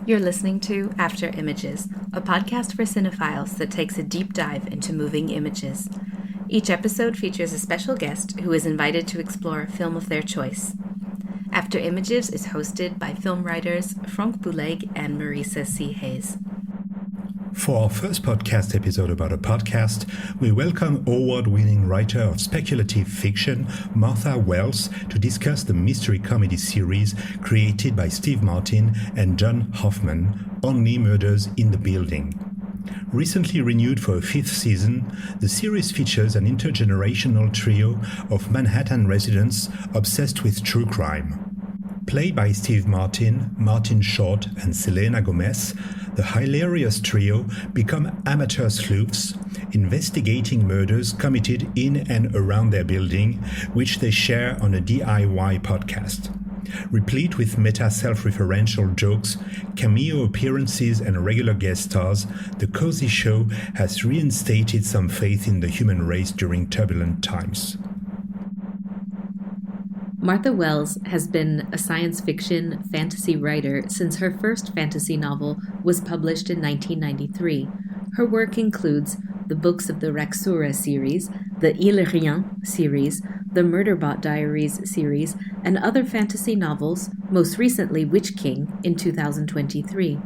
You're listening to After Images, a podcast for cinephiles that takes a deep dive into moving images. Each episode features a special guest who is invited to explore a film of their choice. After Images is hosted by film writers Frank Bouleg and Marisa C. Hayes. For our first podcast episode about a podcast, we welcome award-winning writer of speculative fiction, Martha Wells, to discuss the mystery comedy series created by Steve Martin and John Hoffman, Only Murders in the Building. Recently renewed for a fifth season, the series features an intergenerational trio of Manhattan residents obsessed with true crime. Played by Steve Martin, Martin Short, and Selena Gomez, the hilarious trio become amateur sleuths, investigating murders committed in and around their building, which they share on a DIY podcast. Replete with meta self-referential jokes, cameo appearances, and regular guest stars, the cozy show has reinstated some faith in the human race during turbulent times. Martha Wells has been a science fiction fantasy writer since her first fantasy novel was published in 1993. Her work includes the books of the Raxura series, the Il Rien series, the Murderbot Diaries series, and other fantasy novels, most recently Witch King in 2023.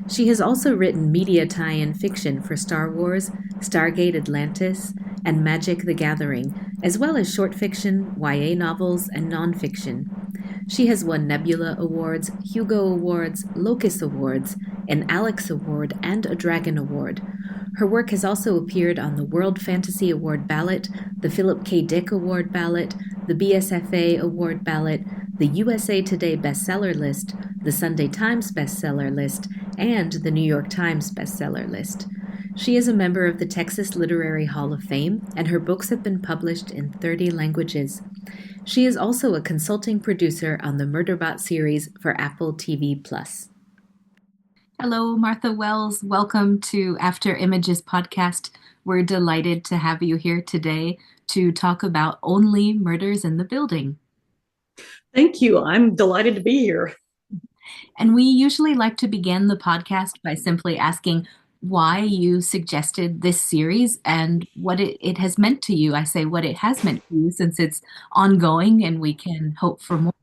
She has also written media tie-in fiction for Star Wars, Stargate Atlantis, and Magic the Gathering, as well as short fiction, YA novels, and nonfiction. She has won Nebula Awards, Hugo Awards, Locus Awards, an Alex Award, and a Dragon Award. Her work has also appeared on the World Fantasy Award ballot, the Philip K. Dick Award ballot, the BSFA Award ballot, the USA Today bestseller list, the Sunday Times bestseller list, and the New York Times bestseller list. She is a member of the Texas Literary Hall of Fame, and her books have been published in 30 languages. She is also a consulting producer on the Murderbot series for Apple TV+. Hello, Martha Wells. Welcome to After Images podcast. We're delighted to have you here today to talk about Only Murders in the Building. Thank you. I'm delighted to be here. And we usually like to begin the podcast by simply asking why you suggested this series and what it has meant to you. I say what it has meant to you since it's ongoing and we can hope for more.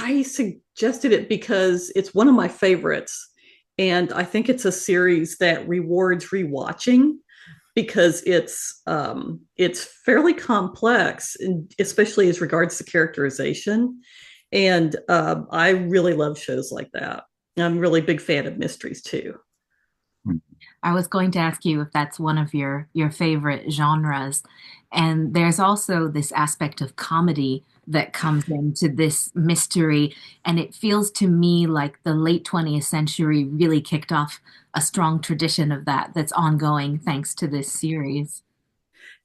I suggested it because it's one of my favorites. And I think it's a series that rewards rewatching because it's fairly complex, and especially as regards to characterization. And I really love shows like that. I'm a really big fan of mysteries too. I was going to ask you if that's one of your favorite genres. And there's also this aspect of comedy that comes into this mystery. And it feels to me like the late 20th century really kicked off a strong tradition of that's ongoing thanks to this series.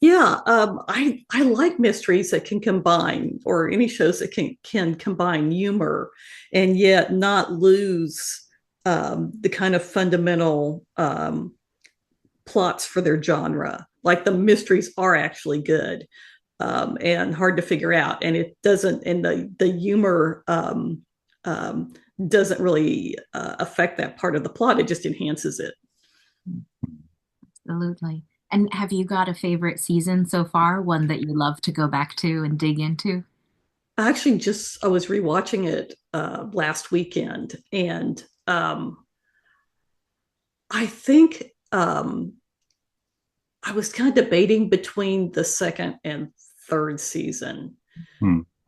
Yeah, I like mysteries that can combine, or any shows that can combine humor and yet not lose the kind of fundamental plots for their genre. Like the mysteries are actually good and hard to figure out, and it doesn't. And the humor doesn't really affect that part of the plot. It just enhances it. Absolutely. And have you got a favorite season so far, one that you love to go back to and dig into? I was rewatching it last weekend, and I think I was kind of debating between the second and third season,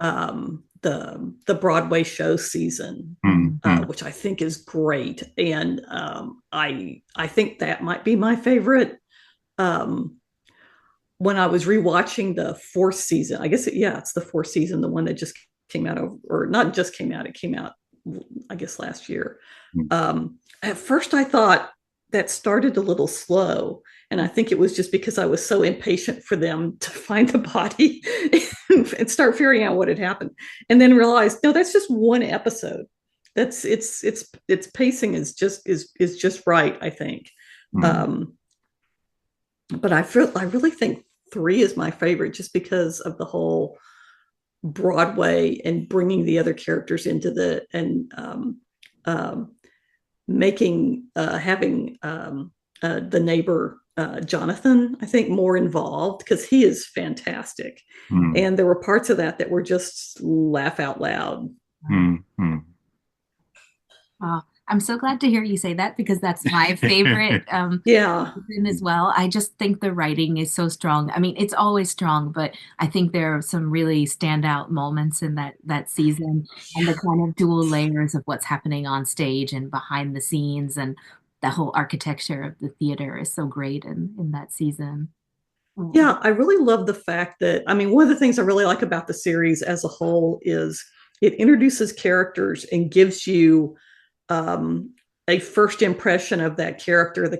the Broadway show season, which I think is great, and I think that might be my favorite. When I was rewatching the fourth season, I guess it's the fourth season, the one that just came out, or not just came out, it came out, I guess, last year. At first I thought that started a little slow, and I think it was just because I was so impatient for them to find the body and start figuring out what had happened, and then realized, no, that's just one episode. That's its pacing is just right, I think. But I really think 3 is my favorite, just because of the whole Broadway and bringing the other characters into um, making having the neighbor Jonathan, I think, more involved, because he is fantastic. Mm. And there were parts of that were just laugh out loud. Mm. Mm. Oh, I'm so glad to hear you say that because that's my favorite Yeah. season as well. I just think the writing is so strong. I mean, it's always strong, but I think there are some really standout moments in that season, and the kind of dual layers of what's happening on stage and behind the scenes, and the whole architecture of the theater is so great in that season. Yeah, I really love the fact that, I mean, one of the things I really like about the series as a whole is it introduces characters and gives you um, a first impression of that character, the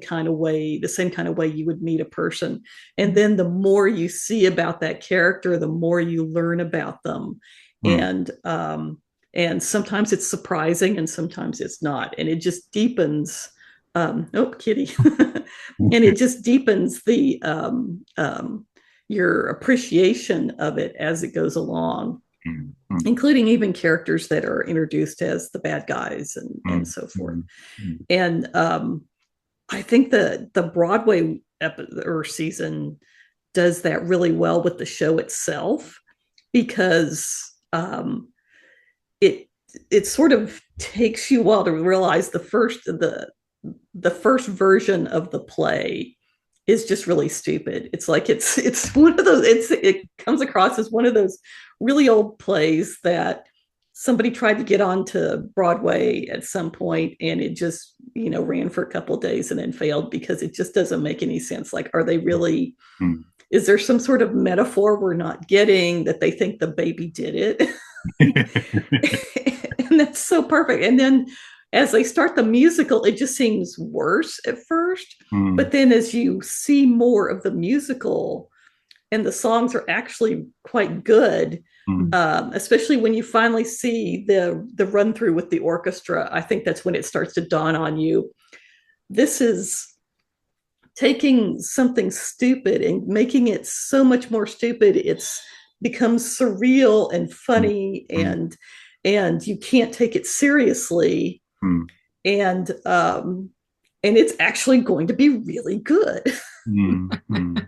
same kind of way you would meet a person. And then the more you see about that character, the more you learn about them. Mm. And sometimes it's surprising and sometimes it's not. And it just deepens, oh, kitty. And it just deepens your appreciation of it as it goes along, Mm. Mm. including even characters that are introduced as the bad guys and Mm. so forth. Mm. And I think the Broadway season does that really well with the show itself, because it sort of takes you a while to realize the first version of the play is just really stupid. It's like it's one of those, it comes across as one of those really old plays that somebody tried to get onto Broadway at some point, and it just, ran for a couple of days and then failed because it just doesn't make any sense. Like, are they really, Mm. is there some sort of metaphor we're not getting, that they think the baby did it? And that's so perfect. And then as they start the musical, it just seems worse at first. Mm. But then as you see more of the musical, and the songs are actually quite good, Mm. especially when you finally see the run through with the orchestra. I think that's when it starts to dawn on you. This is taking something stupid and making it so much more stupid. It's becomes surreal and funny, Mm. and you can't take it seriously. Mm. And it's actually going to be really good. Mm. Mm.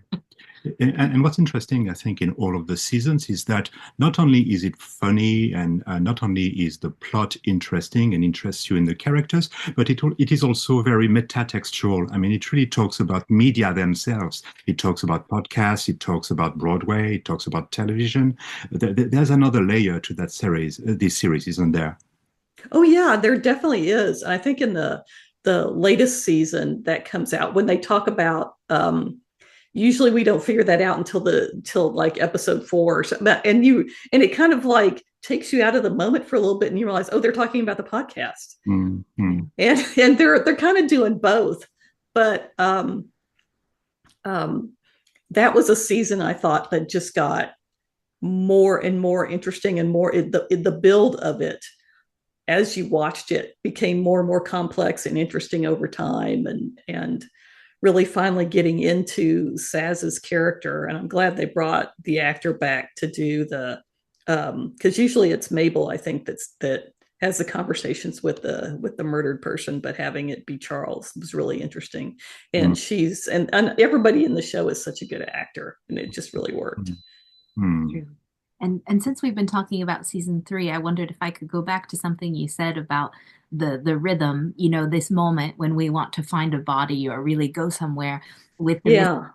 And what's interesting, I think, in all of the seasons is that not only is it funny and not only is the plot interesting and interests you in the characters, but it is also very metatextual. I mean, it really talks about media themselves. It talks about podcasts, it talks about Broadway, it talks about television. There's another layer to that series, this series, isn't there? Oh yeah, there definitely is. And I think in the latest season that comes out, when they talk about usually we don't figure that out until like episode 4 or something. And it kind of like takes you out of the moment for a little bit, and you realize, oh, they're talking about the podcast. Mm. Mm. And they're kind of doing both. But um that was a season, I thought, that just got more and more interesting, and more the build of it as you watched it became more and more complex and interesting over time, and really finally getting into Saz's character. And I'm glad they brought the actor back to do because usually it's Mabel, I think, that has the conversations with the murdered person, but having it be Charles was really interesting. Mm. And and everybody in the show is such a good actor, and it just really worked. Mm. True. And since we've been talking about season 3, I wondered if I could go back to something you said about the rhythm, this moment when we want to find a body or really go somewhere with the mystery. Yeah.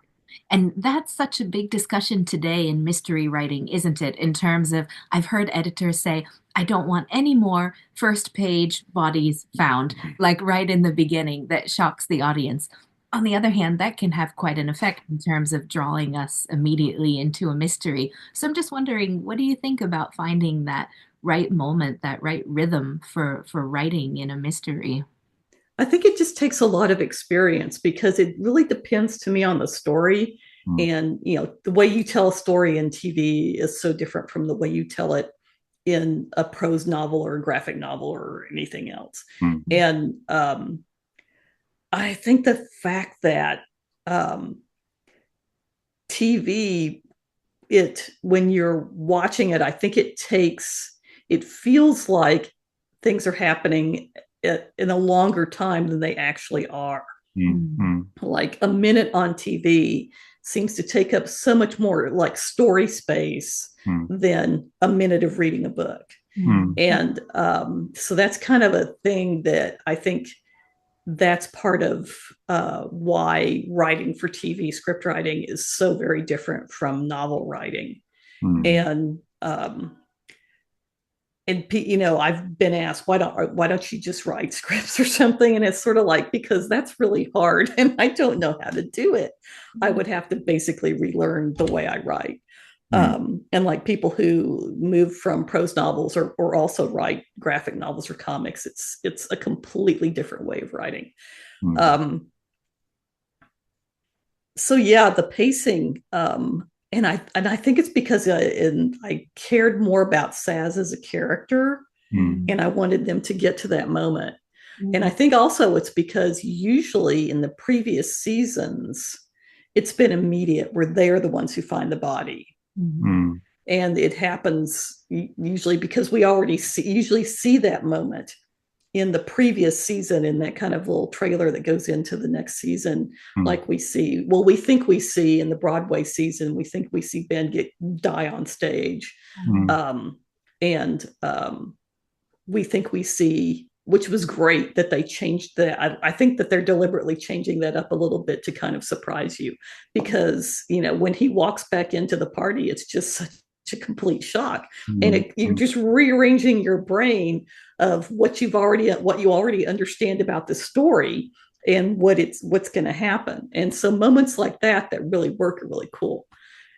And that's such a big discussion today in mystery writing, isn't it? In terms of, I've heard editors say, I don't want any more first page bodies found, like right in the beginning, that shocks the audience. On the other hand, that can have quite an effect in terms of drawing us immediately into a mystery. So I'm just wondering, what do you think about finding that right moment, that right rhythm for writing in a mystery? I think it just takes a lot of experience, because it really depends to me on the story. Mm. And, the way you tell a story in TV is so different from the way you tell it in a prose novel or a graphic novel or anything else. Mm. And I think the fact that TV, when you're watching it, I think it feels like things are happening in a longer time than they actually are. Mm-hmm. Like a minute on TV seems to take up so much more like story space than a minute of reading a book. And so that's kind of a thing that I think that's part of why writing for TV, script writing, is so very different from novel writing. And I've been asked, why don't you just write scripts or something? And it's sort of like, because that's really hard and I don't know how to do it. I would have to basically relearn the way I write. And like people who move from prose novels or also write graphic novels or comics, it's a completely different way of writing. So yeah, the pacing, and I think it's because I cared more about Saz as a character, and I wanted them to get to that moment. And I think also it's because usually in the previous seasons, it's been immediate where they're the ones who find the body. And it happens usually because we already usually see that moment in the previous season in that kind of little trailer that goes into the next season. Like we think we see in the Broadway season, we think we see Ben die on stage. And we think we see, which was great that they changed that. I think that they're deliberately changing that up a little bit to kind of surprise you, because when he walks back into the party, it's just such a complete shock. And you're just rearranging your brain of what you already understand about the story and what's going to happen. And so moments like that really work are really cool.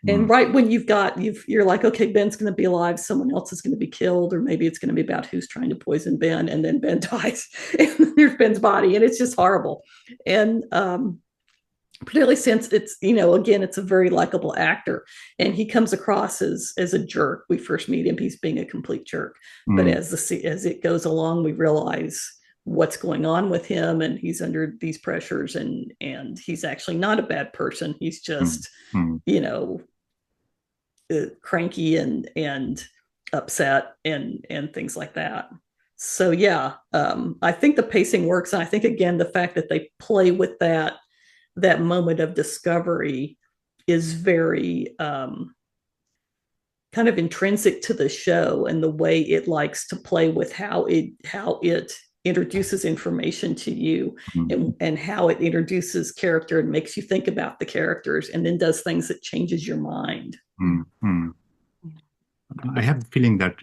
And right when you're like, okay, Ben's going to be alive, someone else is going to be killed, or maybe it's going to be about who's trying to poison Ben, and then Ben dies, and there's Ben's body, and it's just horrible. And particularly since it's, again, it's a very likable actor, and he comes across as a jerk. We first meet him, he's being a complete jerk, but as it goes along, we realize what's going on with him, and he's under these pressures, and he's actually not a bad person. He's just cranky and upset and things like that. So yeah, I think the pacing works, and I think again the fact that they play with that moment of discovery is very kind of intrinsic to the show, and the way it likes to play with how it introduces information to you, and how it introduces character and makes you think about the characters, and then does things that changes your mind. I have the feeling that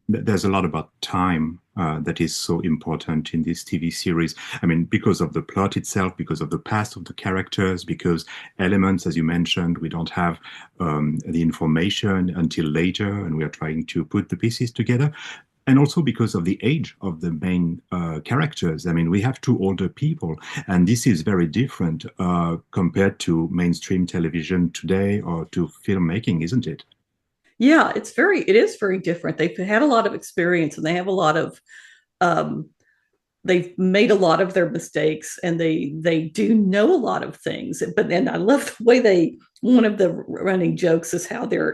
there's a lot about time that is so important in this TV series. I mean, because of the plot itself, because of the past of the characters, because elements, as you mentioned, we don't have the information until later, and we are trying to put the pieces together. And also because of the age of the main characters. I mean, we have two older people, and this is very different compared to mainstream television today or to filmmaking, isn't it? Yeah, it is very different. They've had a lot of experience, and they have a lot of, they've made a lot of their mistakes, and they do know a lot of things. But then I love the way one of the running jokes is how they're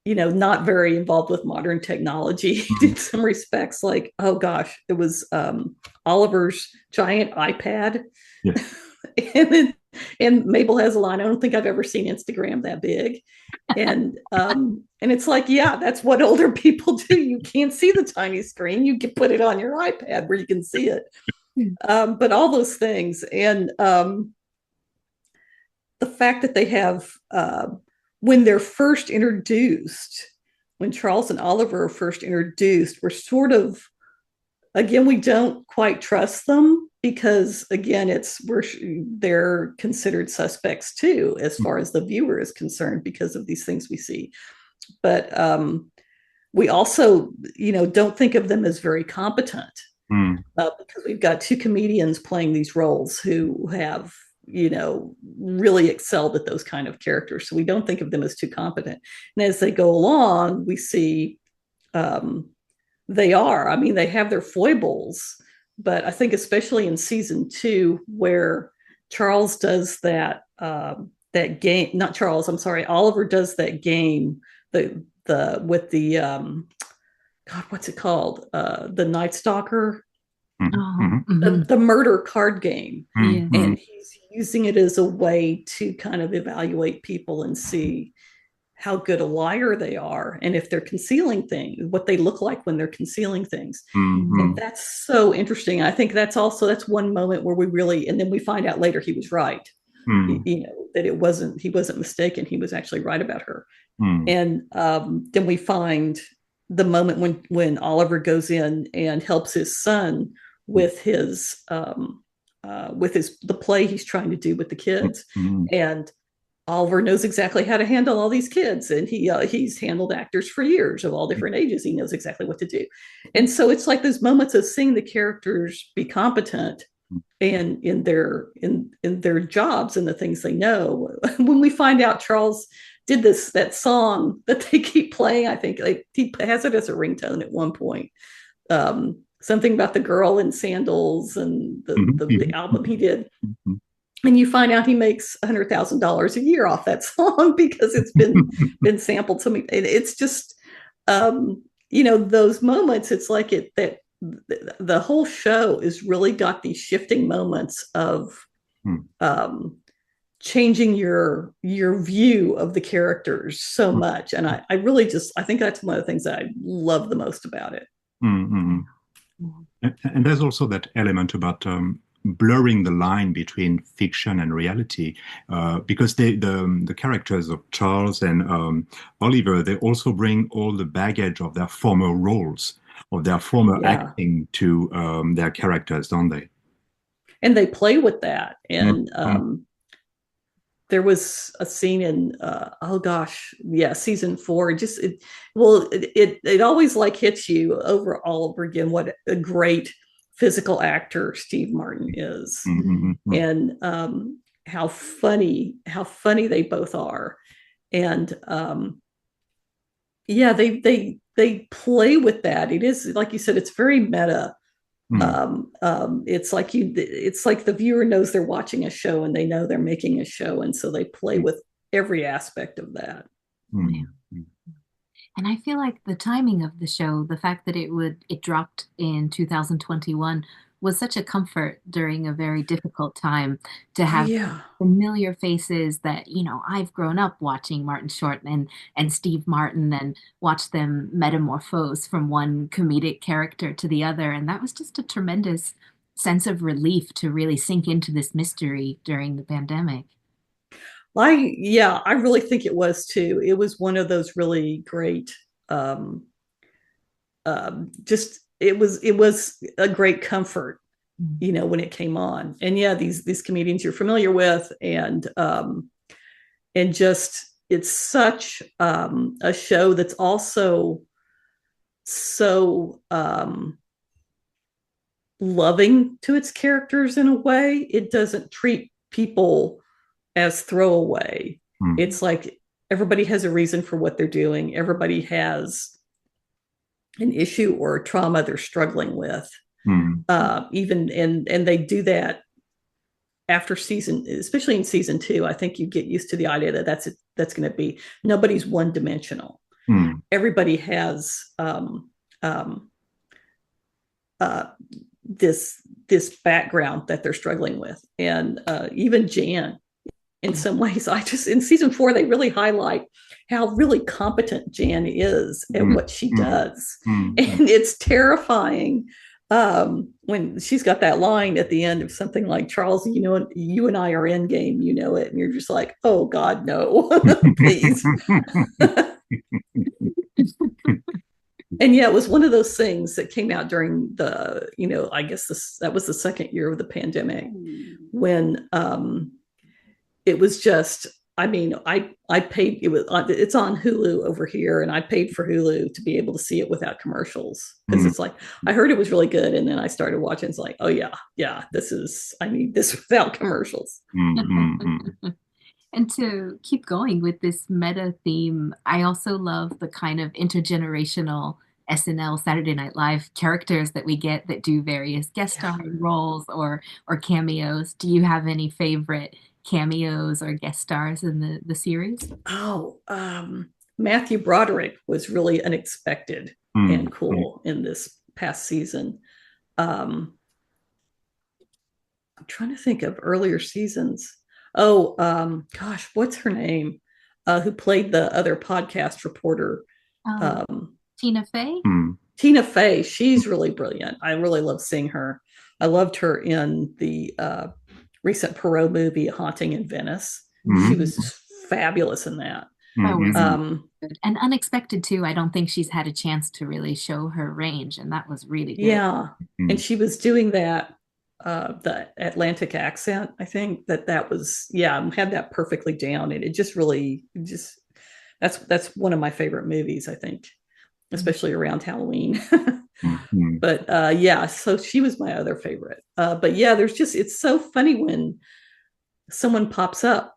not very involved with modern technology in some respects. Like, oh gosh, it was Oliver's giant iPad. Yeah. and Mabel has a line, I don't think I've ever seen Instagram that big. And it's like, yeah, that's what older people do. You can't see the tiny screen. You can put it on your iPad where you can see it. But all those things. And the fact that they have, when they're first introduced, when Charles and Oliver are first introduced, we're sort of, again, we don't quite trust them, because again, they're considered suspects too, as far as the viewer is concerned, because of these things we see. But we also, don't think of them as very competent, because we've got two comedians playing these roles who have, really excelled at those kind of characters. So we don't think of them as too competent. And as they go along, we see they are. I mean, they have their foibles, but I think especially in season 2, where Charles does that game, not Charles, I'm sorry, Oliver does that game, with the God, what's it called? The Night Stalker, Oh, the murder card game. yeah. And he's using it as a way to kind of evaluate people and see how good a liar they are, and if they're concealing things, what they look like when they're concealing things. And that's so interesting. I think that's one moment where we really, and then we find out later he was right. That he wasn't mistaken. He was actually right about her. And then we find the moment when Oliver goes in and helps his son with the play he's trying to do with the kids. And Oliver knows exactly how to handle all these kids, and he's handled actors for years of all different ages. He knows exactly what to do. And so it's like those moments of seeing the characters be competent and in their jobs and the things they know. When we find out Charles did that song that they keep playing, I think like he has it as a ringtone at one point. Something about the girl in sandals and the album he did. And you find out he makes $100,000 a year off that song because it's been sampled so many. And it's just those moments. It's like that the whole show is really got these shifting moments of changing your view of the characters so much. And I really I think that's one of the things that I love the most about it. And there's also that element about blurring the line between fiction and reality, because the characters of Charles and Oliver, they also bring all the baggage of their former roles, of their former acting to their characters, don't they? And they play with that. And there was a scene in season 4. It always like hits you all over again what a great physical actor Steve Martin is. And how funny they both are. And they play with that. It is, like you said, it's very meta. It's like the viewer knows they're watching a show and they know they're making a show, and so they play with every aspect of that. And I feel like the timing of the show, the fact that it dropped in 2021 was such a comfort during a very difficult time to have familiar faces that, I've grown up watching Martin Short and Steve Martin and watched them metamorphose from one comedic character to the other. And that was just a tremendous sense of relief to really sink into this mystery during the pandemic. I really think it was too. It was one of those really great, it was a great comfort, when it came on. And these comedians you're familiar with, and just it's such a show that's also so loving to its characters in a way. It doesn't treat people as throwaway. It's like everybody has a reason for what they're doing. Everybody has an issue or a trauma they're struggling with. Even and they do that after season, especially in season 2. I think you get used to the idea that that's going to be, nobody's one dimensional. Everybody has this background that they're struggling with. And even Jan, in some ways, in season 4, they really highlight how really competent Jan is at what she does. And it's terrifying when she's got that line at the end of something like, Charles, you and I are in game, it. And you're just like, oh God, no, please. And it was one of those things that came out during the, I guess that was the second year of the pandemic, when it was just, I paid, it's on Hulu over here, and I paid for Hulu to be able to see it without commercials. Because it's like, I heard it was really good, and then I started watching. It's like, oh yeah, I need this without commercials. And to keep going with this meta theme, I also love the kind of intergenerational SNL Saturday Night Live characters that we get that do various guest starring roles or cameos. Do you have any favorite cameos or guest stars in the series? Matthew Broderick was really unexpected. and cool in this past season. I'm trying to think of earlier seasons. Oh, gosh, what's her name? Who played the other podcast reporter? Oh, Um, Tina Fey? Tina Fey. She's really brilliant. I really love seeing her. I loved her in the recent Perot movie, Haunting in Venice. She was just fabulous in that. Oh, was Um, good. And unexpected too. I don't think she's had a chance to really show her range, and that was really good. yeah, and she was doing that the Atlantic accent. I think that was, yeah, had that perfectly down, and it just really just that's one of my favorite movies, I think, especially around Halloween. But yeah, so she was my other favorite. But yeah, there's just, it's so funny when someone pops up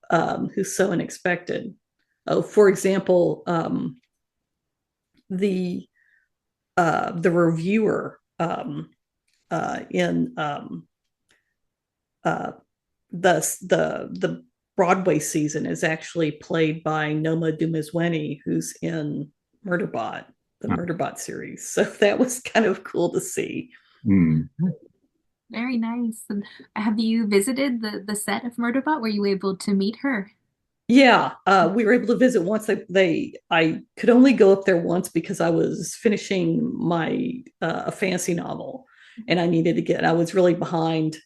who's so unexpected. Oh, for example, the reviewer in uh, the Broadway season is actually played by Noma Dumezweni, who's in Murderbot, the Murderbot series. So that was kind of cool to see. Very nice. And have you visited the set of Murderbot? Were you able to meet her? Yeah, we were able to visit once. I could only go up there once because I was finishing my a fantasy novel, and I was really behind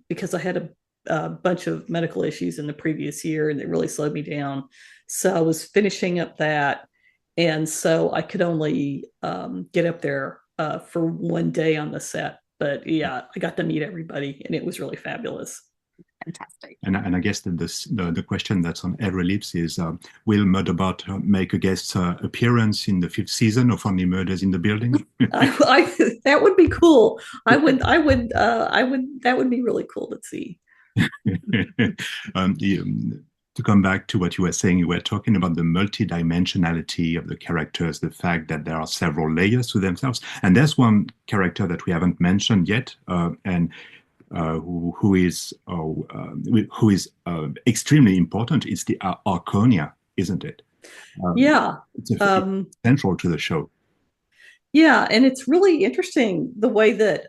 because I had a bunch of medical issues in the previous year, and it really slowed me down. So I was finishing up that, and so I could only get up there for one day on the set. But yeah, I got to meet everybody, and it was really fabulous. Fantastic. And I guess that the question that's on every lips is, will Murderbot make a guest appearance in the 5th season of Only Murders in the Building? That would be cool. That would be really cool to see. To come back to what you were saying, you were talking about the multidimensionality of the characters, the fact that there are several layers to themselves. And there's one character that we haven't mentioned yet, and who is extremely important. It's the Arconia, isn't it? Yeah. It's central to the show. Yeah, and it's really interesting the way that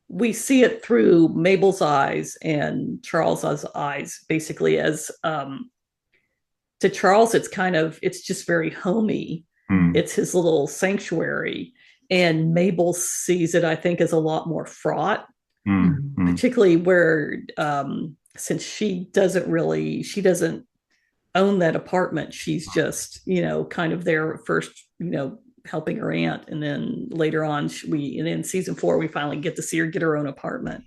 we see it through Mabel's eyes and Charles's eyes, basically. As to Charles, it's just very homey. It's his little sanctuary, and Mabel sees it, I think, as a lot more fraught. Particularly where since she doesn't own that apartment. She's just, kind of there first, helping her aunt, and then later on and in season 4 we finally get to see her get her own apartment.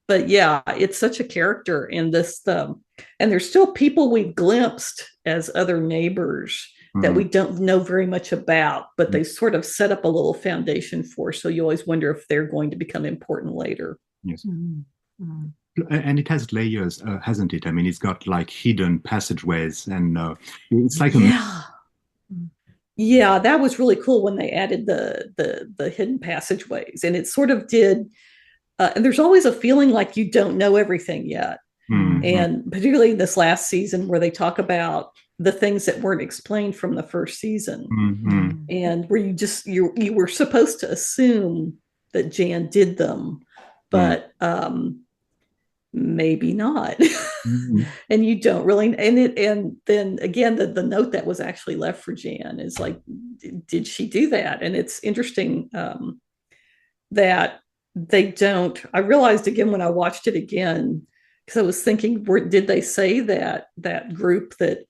But yeah, it's such a character in this and there's still people we've glimpsed as other neighbors that we don't know very much about, but they sort of set up a little foundation for, so you always wonder if they're going to become important later. Yes. And it has layers, hasn't it? I mean, it's got like hidden passageways, and it's like yeah, that was really cool when they added the hidden passageways, and it sort of did. And there's always a feeling like you don't know everything yet. And particularly in this last season where they talk about the things that weren't explained from the first season, and where you were supposed to assume that Jan did them, but maybe not. And you don't really, and then again, the note that was actually left for Jan is like, did she do that? And it's interesting that they don't. I realized again when I watched it again, because I was thinking, did they say that group that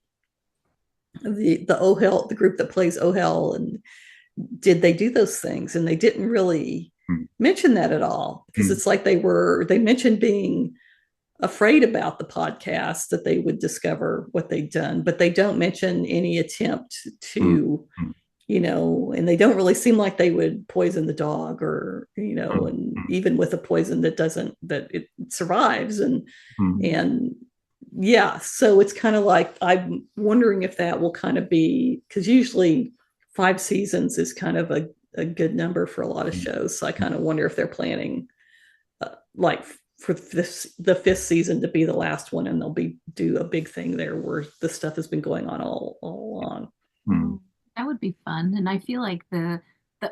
the Ohel, the group that plays Ohel, and did they do those things? And they didn't really mention that at all, because it's like they mentioned being afraid about the podcast, that they would discover what they'd done, but they don't mention any attempt to, and they don't really seem like they would poison the dog, or, and even with a poison that it survives. And yeah, so it's kind of like, I'm wondering if that will kind of be, because usually 5 seasons is kind of a good number for a lot of shows. So I kind of wonder if they're planning like for the 5th season to be the last one, and they'll do a big thing there where the stuff has been going on all along. That would be fun. And I feel like the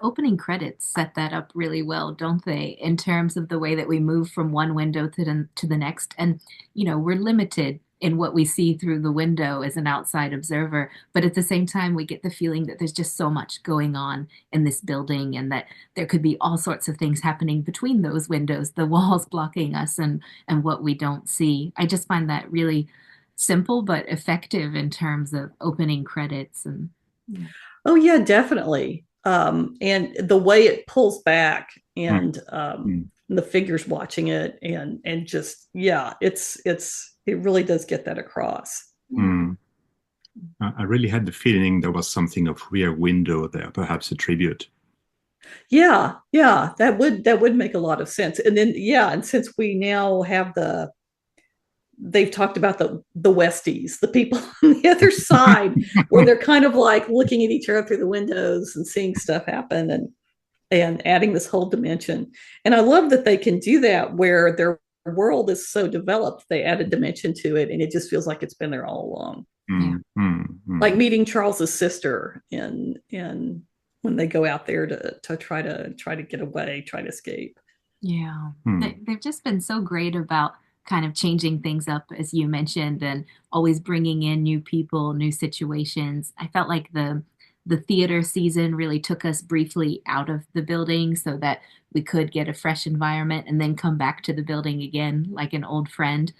opening credits set that up really well, don't they? In terms of the way that we move from one window to the next. And, we're limited in what we see through the window as an outside observer. But at the same time, we get the feeling that there's just so much going on in this building and that there could be all sorts of things happening between those windows, the walls blocking us and what we don't see. I just find that really simple but effective in terms of opening credits and yeah. Oh yeah, definitely. And the way it pulls back Mm, and mm, the figures watching it and just yeah, it really does get that across. Yeah. mm. I really had the feeling there was something of Rear Window there, perhaps a tribute. Yeah, yeah, that would make a lot of sense. And then yeah, and since we now have they've talked about the Westies, the people on the other side, where they're kind of like looking at each other through the windows and seeing stuff happen and adding this whole dimension. And I love that they can do that where their world is so developed, they add a dimension to it, and it just feels like it's been there all along. Yeah. Mm, mm, Like mm, meeting Charles's sister in when they go out there to try to get away, try to escape. Yeah. mm, They've just been so great about kind of changing things up, as you mentioned, and always bringing in new people, new situations. I felt like the theater season really took us briefly out of the building so that we could get a fresh environment and then come back to the building again like an old friend.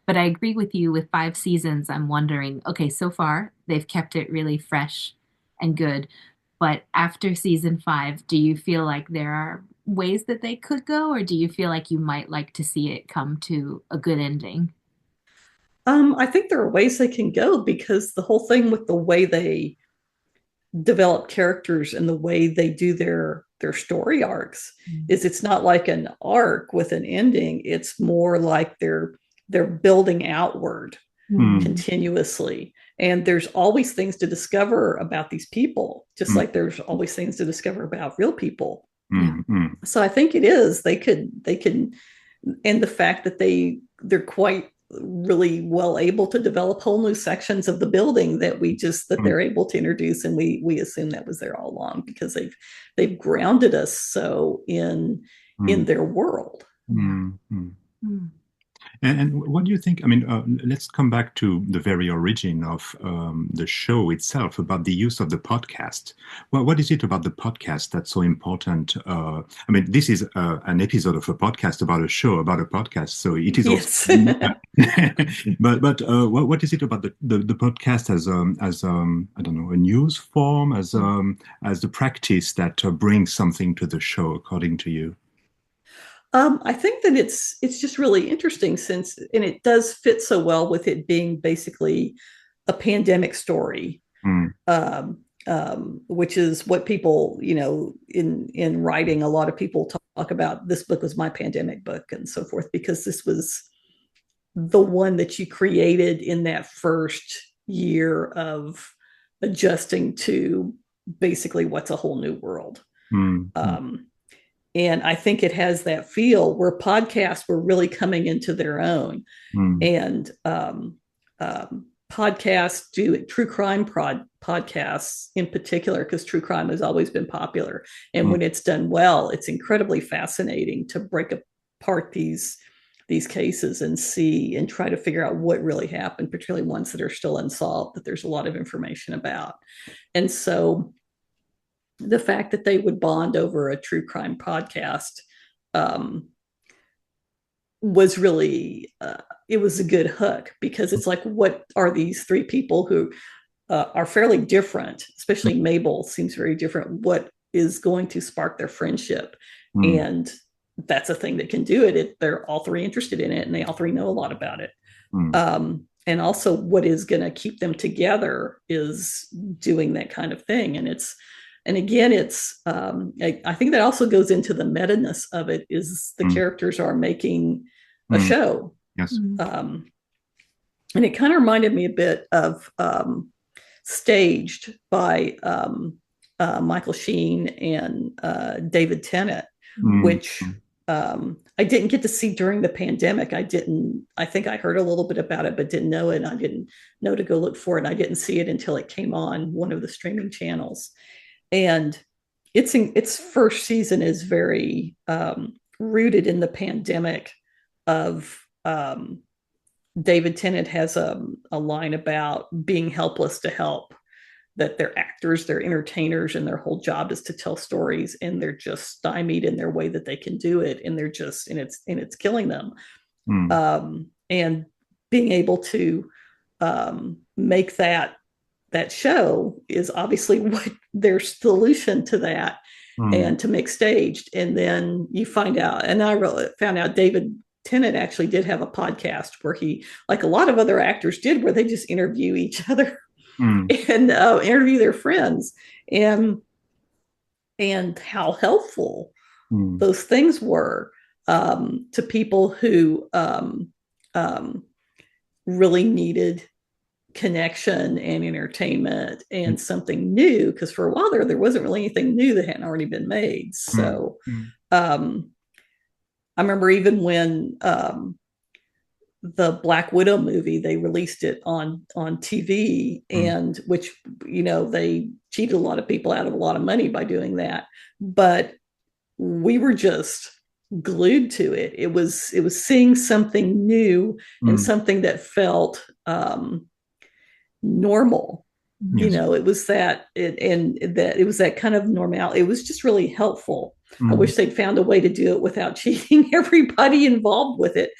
But I agree with you with 5 seasons. I'm wondering, okay, so far they've kept it really fresh and good. But after season 5, do you feel like there are ways that they could go, or do you feel like you might like to see it come to a good ending? I think there are ways they can go because the whole thing with the way they develop characters and the way they do their story arcs is it's not like an arc with an ending. It's more like they're building outward mm, Mm. continuously. And there's always things to discover about these people, just mm, like there's always things to discover about real people. Yeah. mm, mm, So I think it is they could and the fact that they're quite really well able to develop whole new sections of the building that mm, they're able to introduce, and we assume that was there all along because they've grounded us so in mm, their world. Yeah. mm, mm. Mm. And what do you think? I mean, let's come back to the very origin of the show itself about the use of the podcast. Well, what is it about the podcast that's so important? I mean, this is an episode of a podcast about a show about a podcast, so it is also. Yes. But what is it about the podcast as I don't know, a news form, as the practice that brings something to the show, according to you? I think that it's just really interesting and it does fit so well with it being basically a pandemic story, Mm, which is what people, in writing, a lot of people talk about. This book was my pandemic book and so forth because this was the one that you created in that first year of adjusting to basically what's a whole new world. mm, mm, Um, and I think it has that feel where podcasts were really coming into their own. mm, And podcasts do true crime podcasts in particular, because true crime has always been popular. And mm, when it's done well, it's incredibly fascinating to break apart these cases and see and try to figure out what really happened, particularly ones that are still unsolved, that there's a lot of information about. And so the fact that they would bond over a true crime podcast um, was really it was a good hook because it's like, what are these three people who are fairly different, especially Mabel seems very different, what is going to spark their friendship? mm, And that's a thing that can do it. They're all three interested in it and they all three know a lot about it. mm, And also what is going to keep them together is doing that kind of thing. And again, I think that also goes into the meta-ness of it, is the mm, characters are making a mm. show. Yes. Mm. And it kind of reminded me a bit of Staged by Michael Sheen and David Tennant, Mm, which I didn't get to see during the pandemic. I think I heard a little bit about it, but didn't know it. I didn't know to go look for it. And I didn't see it until it came on one of the streaming channels. And its first season is very rooted in the pandemic of David Tennant has a line about being helpless to help, that they're actors, they're entertainers, and their whole job is to tell stories, and they're just stymied in their way that they can do it, and it's killing them. And being able to make that show is obviously what their solution to that, and to make staged. And then you find out, and I really found out David Tennant actually did have a podcast where he, like a lot of other actors did, where they just interview each other and interview their friends, and how helpful those things were to people who really needed connection and entertainment and something new, because for a while there wasn't really anything new that hadn't already been made. So I remember even when the Black Widow movie, they released it on TV, and which, they cheated a lot of people out of a lot of money by doing that. But we were just glued to it. It was seeing something new and something that felt normal. Yes. It was that it was that kind of normal. It was just really helpful. I wish they'd found a way to do it without cheating everybody involved with it.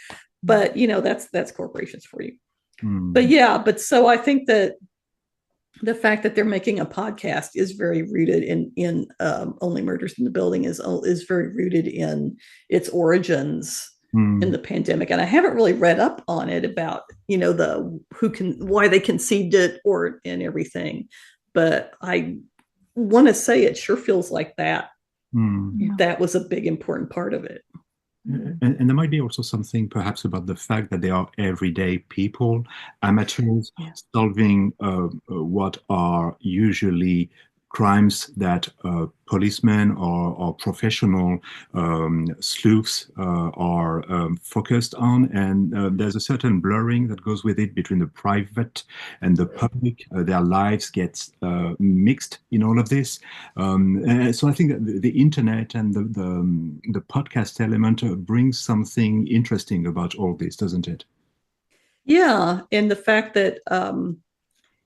But that's corporations for you. But so I think that the fact that they're making a podcast is very rooted in Only Murders in the Building, is very rooted in its origins in the pandemic. And I haven't really read up on it about why they conceived it and everything, but I want to say it sure feels like that that was a big important part of it. And there might be also something perhaps about the fact that they are everyday people, amateurs, solving what are usually crimes that policemen or professional sleuths are focused on. And there's a certain blurring that goes with it between the private and the public. Their lives get mixed in all of this. So I think that the internet and the podcast element brings something interesting about all this, doesn't it? Yeah, and the fact that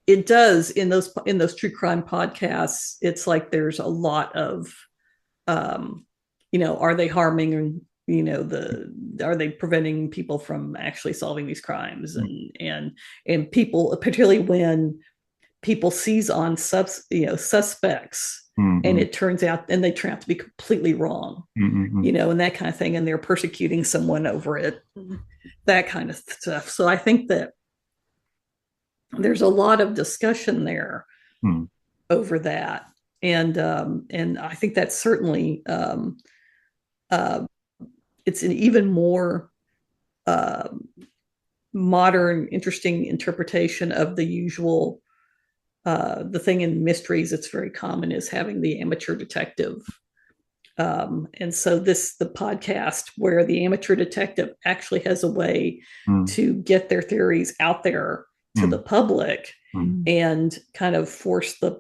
it does in those true crime podcasts, it's like there's a lot of are they harming, are they preventing people from actually solving these crimes, and people, particularly when people seize on suspects, and it turns out, and they turn out to be completely wrong, and that kind of thing, and they're persecuting someone over it, that kind of stuff. So I think that there's a lot of discussion there over that, and I think that's certainly it's an even more modern, interesting interpretation of the usual. The thing in mysteries that's very common is having the amateur detective, and so the podcast where the amateur detective actually has a way to get their theories out there to the public and kind of force the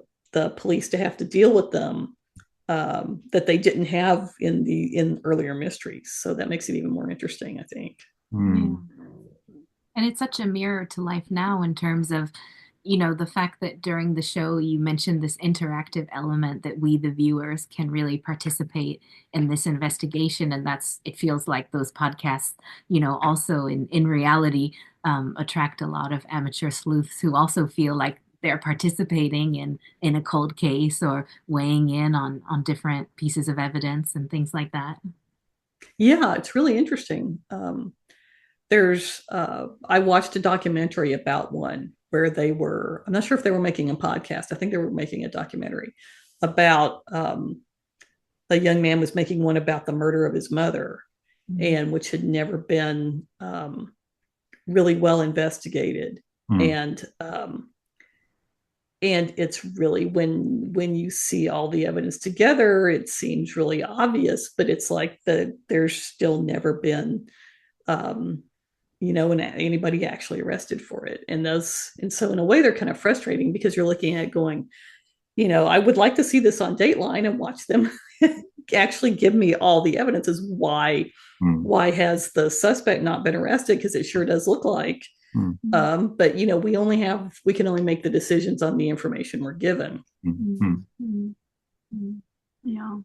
police to have to deal with them, that they didn't have in earlier mysteries. So that makes it even more interesting, I think. And it's such a mirror to life now in terms of, the fact that during the show you mentioned this interactive element that we, the viewers, can really participate in this investigation. And it feels like those podcasts, also in reality, attract a lot of amateur sleuths who also feel like they're participating in a cold case or weighing in on different pieces of evidence and things like that. Yeah, it's really interesting. I watched a documentary about one where I'm not sure if they were making a podcast. I think they were making a documentary about a young man was making one about the murder of his mother, and which had never been really well investigated. And and it's really when you see all the evidence together, it seems really obvious, but it's like there's still never been anybody actually arrested for it. And so in a way they're kind of frustrating, because you're looking at going, I would like to see this on Dateline and watch them actually give me all the evidence as why has the suspect not been arrested, because it sure does look like. But we can only make the decisions on the information we're given. Yeah.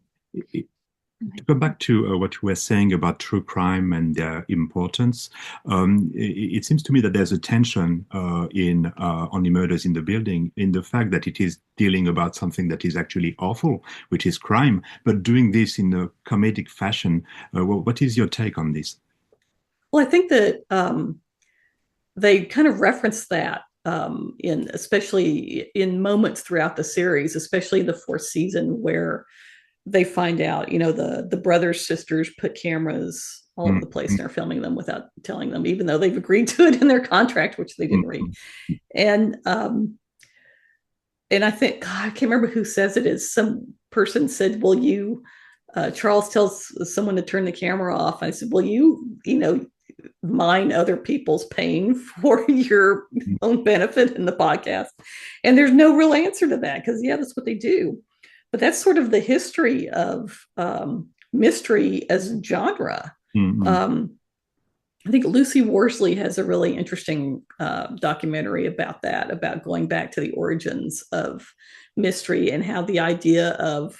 To go back to what you were saying about true crime and their importance, it seems to me that there's a tension in Only Murders in the Building, in the fact that it is dealing about something that is actually awful, which is crime, but doing this in a comedic fashion. What is your take on this? Well, I think that they kind of reference that especially in moments throughout the series, especially the fourth season, where they find out, the brothers, sisters put cameras all over the place and are filming them without telling them, even though they've agreed to it in their contract, which they didn't read. And I think, God, I can't remember who says it is. Some person said, "Well, Charles tells someone to turn the camera off." I said, "Well, mine other people's pain for your own benefit in the podcast?" And there's no real answer to that, because that's what they do. But that's sort of the history of mystery as a genre. I think Lucy Worsley has a really interesting documentary about that, about going back to the origins of mystery, and how the idea of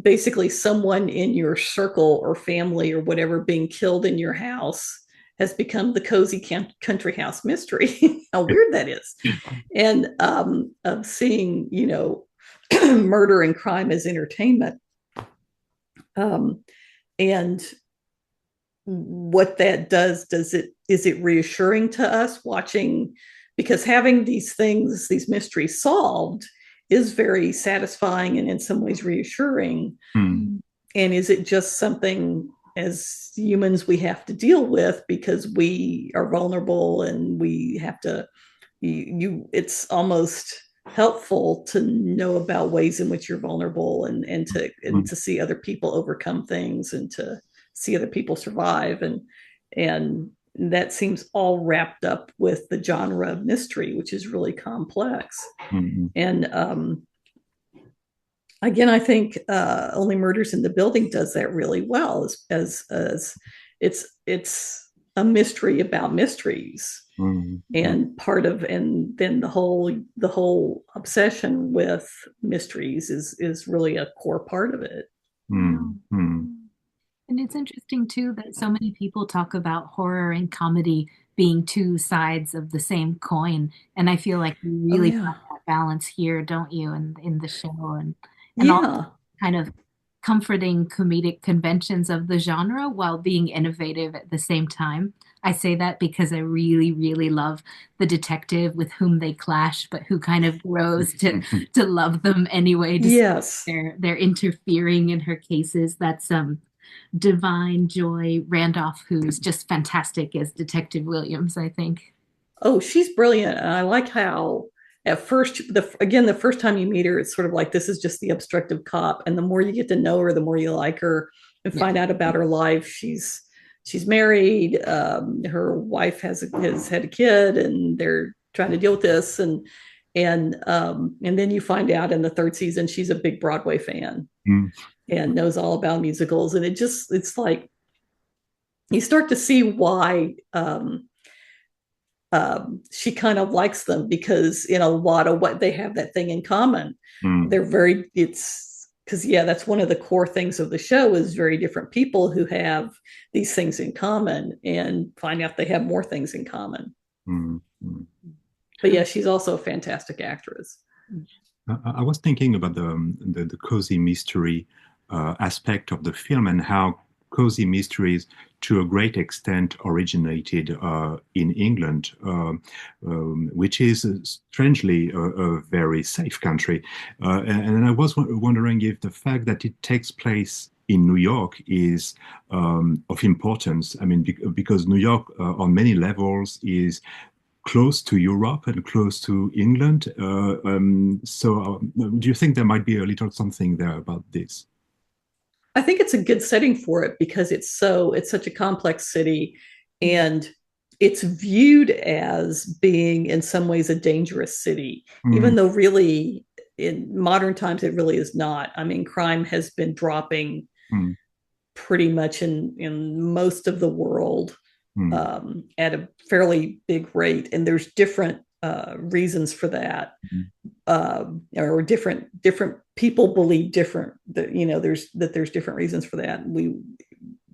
basically someone in your circle or family or whatever being killed in your house has become the cozy country house mystery. How weird that is. And of seeing, murder and crime as entertainment. And what that does is it reassuring to us watching, because having these mysteries solved is very satisfying and in some ways reassuring. And is it just something as humans we have to deal with because we are vulnerable, and we have to, it's almost helpful to know about ways in which you're vulnerable, and to see other people overcome things, and to see other people survive, and that seems all wrapped up with the genre of mystery, which is really complex. And again, I think Only Murders in the Building does that really well, as it's a mystery about mysteries. And then the whole obsession with mysteries is really a core part of it. And it's interesting too that so many people talk about horror and comedy being two sides of the same coin, and I feel like you really got that balance here, don't you, in the show, and all kind of comforting comedic conventions of the genre while being innovative at the same time. I say that because I really, really love the detective with whom they clash, but who kind of grows to love them anyway. Yes, they're interfering in her cases. That's Divine Joy Randolph, who's just fantastic as Detective Williams, I think. Oh, she's brilliant. And I like how at first, the first time you meet her, it's sort of like, this is just the obstructive cop. And the more you get to know her, the more you like her and find out about her life. She's married. Her wife has had a kid, and they're trying to deal with this. And then you find out in the third season, she's a big Broadway fan and knows all about musicals. And it's like, you start to see why she kind of likes them, because in a lot of what they have that thing in common. That's one of the core things of the show, is very different people who have these things in common and find out they have more things in common. But yeah, she's also a fantastic actress. I was thinking about the cozy mystery aspect of the film, and how cozy mysteries to a great extent originated in England, which is strangely a very safe country. And I was wondering if the fact that it takes place in New York is of importance. I mean, because New York on many levels is close to Europe and close to England. Do you think there might be a little something there about this? I think it's a good setting for it because it's such a complex city, and it's viewed as being in some ways a dangerous city, even though really in modern times it really is not. I mean, crime has been dropping pretty much in most of the world at a fairly big rate, and there's different reasons for that, or different people believe different. That there's different reasons for that.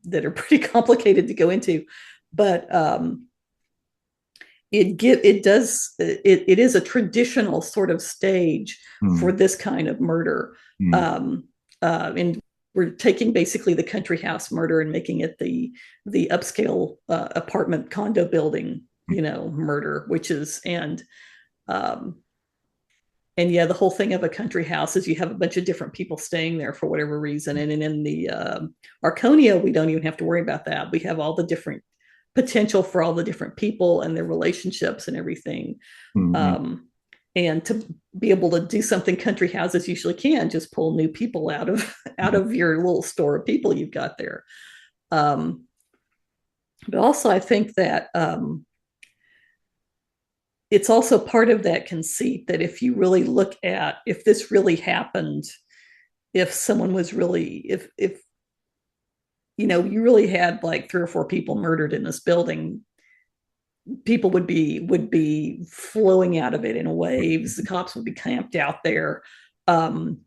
That are pretty complicated to go into, but it is a traditional sort of stage for this kind of murder, and we're taking basically the country house murder and making it the upscale apartment condo building, murder, which is and yeah, the whole thing of a country house is you have a bunch of different people staying there for whatever reason. And in the Arconia, we don't even have to worry about that. We have all the different potential for all the different people and their relationships and everything. And to be able to do something country houses usually can, just pull new people out of your little store of people you've got there. But also I think that it's also part of that conceit that if you really look at if this really happened, if someone was really, if you really had like 3 or 4 people murdered in this building, people would be flowing out of it in waves. The cops would be camped out there, and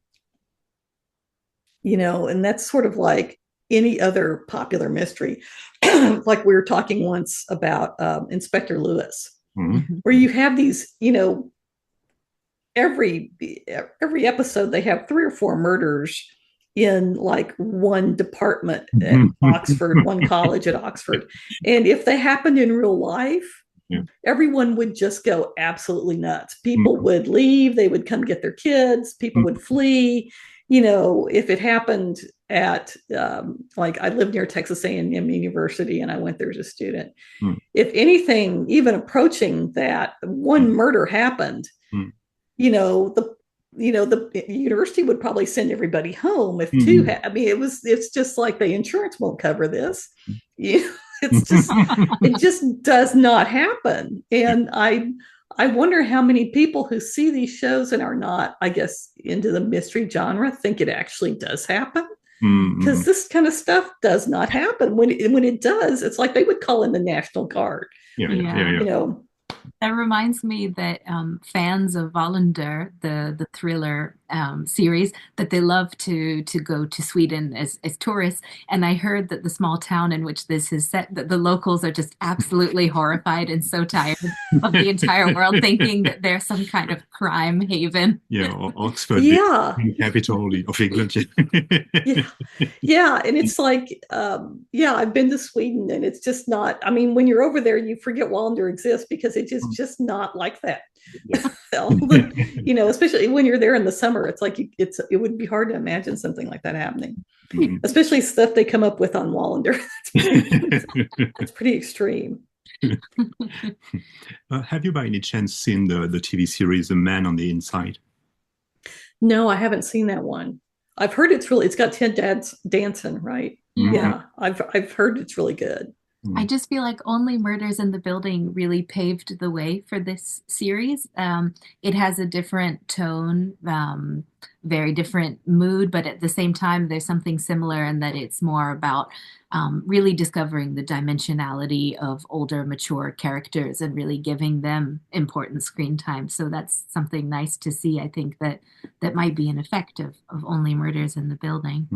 that's sort of like any other popular mystery. Like we were talking once about Inspector Lewis, where you have these, every episode they have 3 or 4 murders in like one department at Oxford, one college at Oxford. And if they happened in real life, everyone would just go absolutely nuts. People would leave, they would come get their kids, people would flee. If it happened at like I lived near Texas A&M University and I went there as a student. If anything, even approaching that, one murder happened, the university would probably send everybody home. If 2 it's just like the insurance won't cover this. It just does not happen. And I wonder how many people who see these shows and are not, I guess, into the mystery genre think it actually does happen. Because this kind of stuff does not happen. When it does, it's like they would call in the National Guard. That reminds me that fans of Wallander, the thriller series, that they love to go to Sweden as tourists. And I heard that the small town in which this is set, that the locals are just absolutely horrified and so tired of the entire world thinking that they're some kind of crime haven. Or Oxford, the capital of England. And it's like, I've been to Sweden, and it's just not. I mean, when you're over there, you forget Wallander exists because it's just not like that. Especially when you're there in the summer, it's like it would be hard to imagine something like that happening. Especially stuff they come up with on Wallander. It's pretty extreme. Have you by any chance seen the TV series The Man on the Inside? No, I haven't seen that one. I've heard it's got Ted Danson, right? Yeah, I've heard it's really good. I just feel like Only Murders in the Building really paved the way for this series. It has a different tone, very different mood, but at the same time, there's something similar in that it's more about really discovering the dimensionality of older, mature characters and really giving them important screen time. So that's something nice to see. I think that might be an effect of Only Murders in the Building.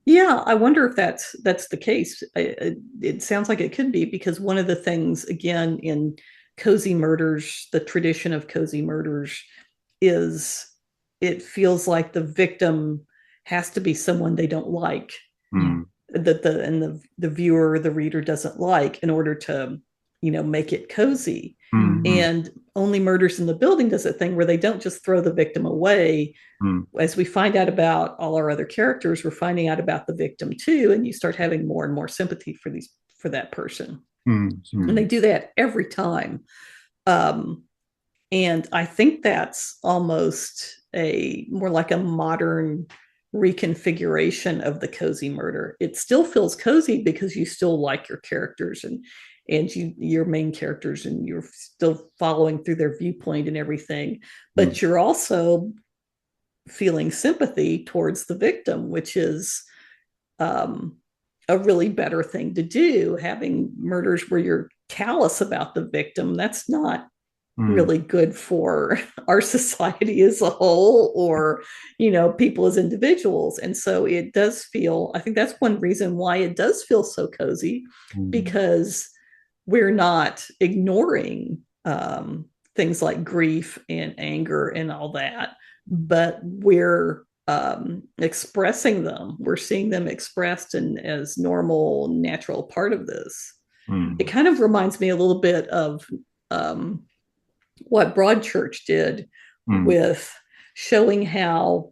Yeah, I wonder if that's the case. It sounds like it could be, because one of the things, again, in cozy murders, the tradition of cozy murders is it feels like the victim has to be someone they don't like, that the viewer, the reader doesn't like, in order to, make it cozy. And Only Murders in the Building does a thing where they don't just throw the victim away. As we find out about all our other characters, we're finding out about the victim too, and you start having more and more sympathy for that person. And they do that every time. And I think that's almost more like a modern reconfiguration of the cozy murder. It still feels cozy because you still like your characters and your main characters, and you're still following through their viewpoint and everything, but you're also feeling sympathy towards the victim, which is a really better thing to do. Having murders where you're callous about the victim, that's not really good for our society as a whole, or people as individuals. And so it does feel, I think that's one reason why it does feel so cozy, because we're not ignoring things like grief and anger and all that, but we're expressing them. We're seeing them expressed and as normal, natural part of this. It kind of reminds me a little bit of what Broadchurch did with showing how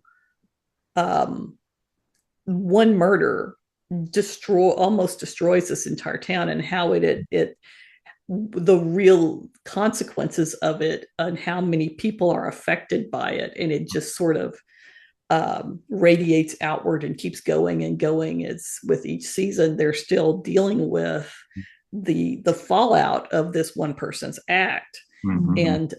one murder almost destroys this entire town, and how it the real consequences of it and how many people are affected by it, and it just sort of radiates outward and keeps going and going. It's with each season they're still dealing with the fallout of this one person's act. And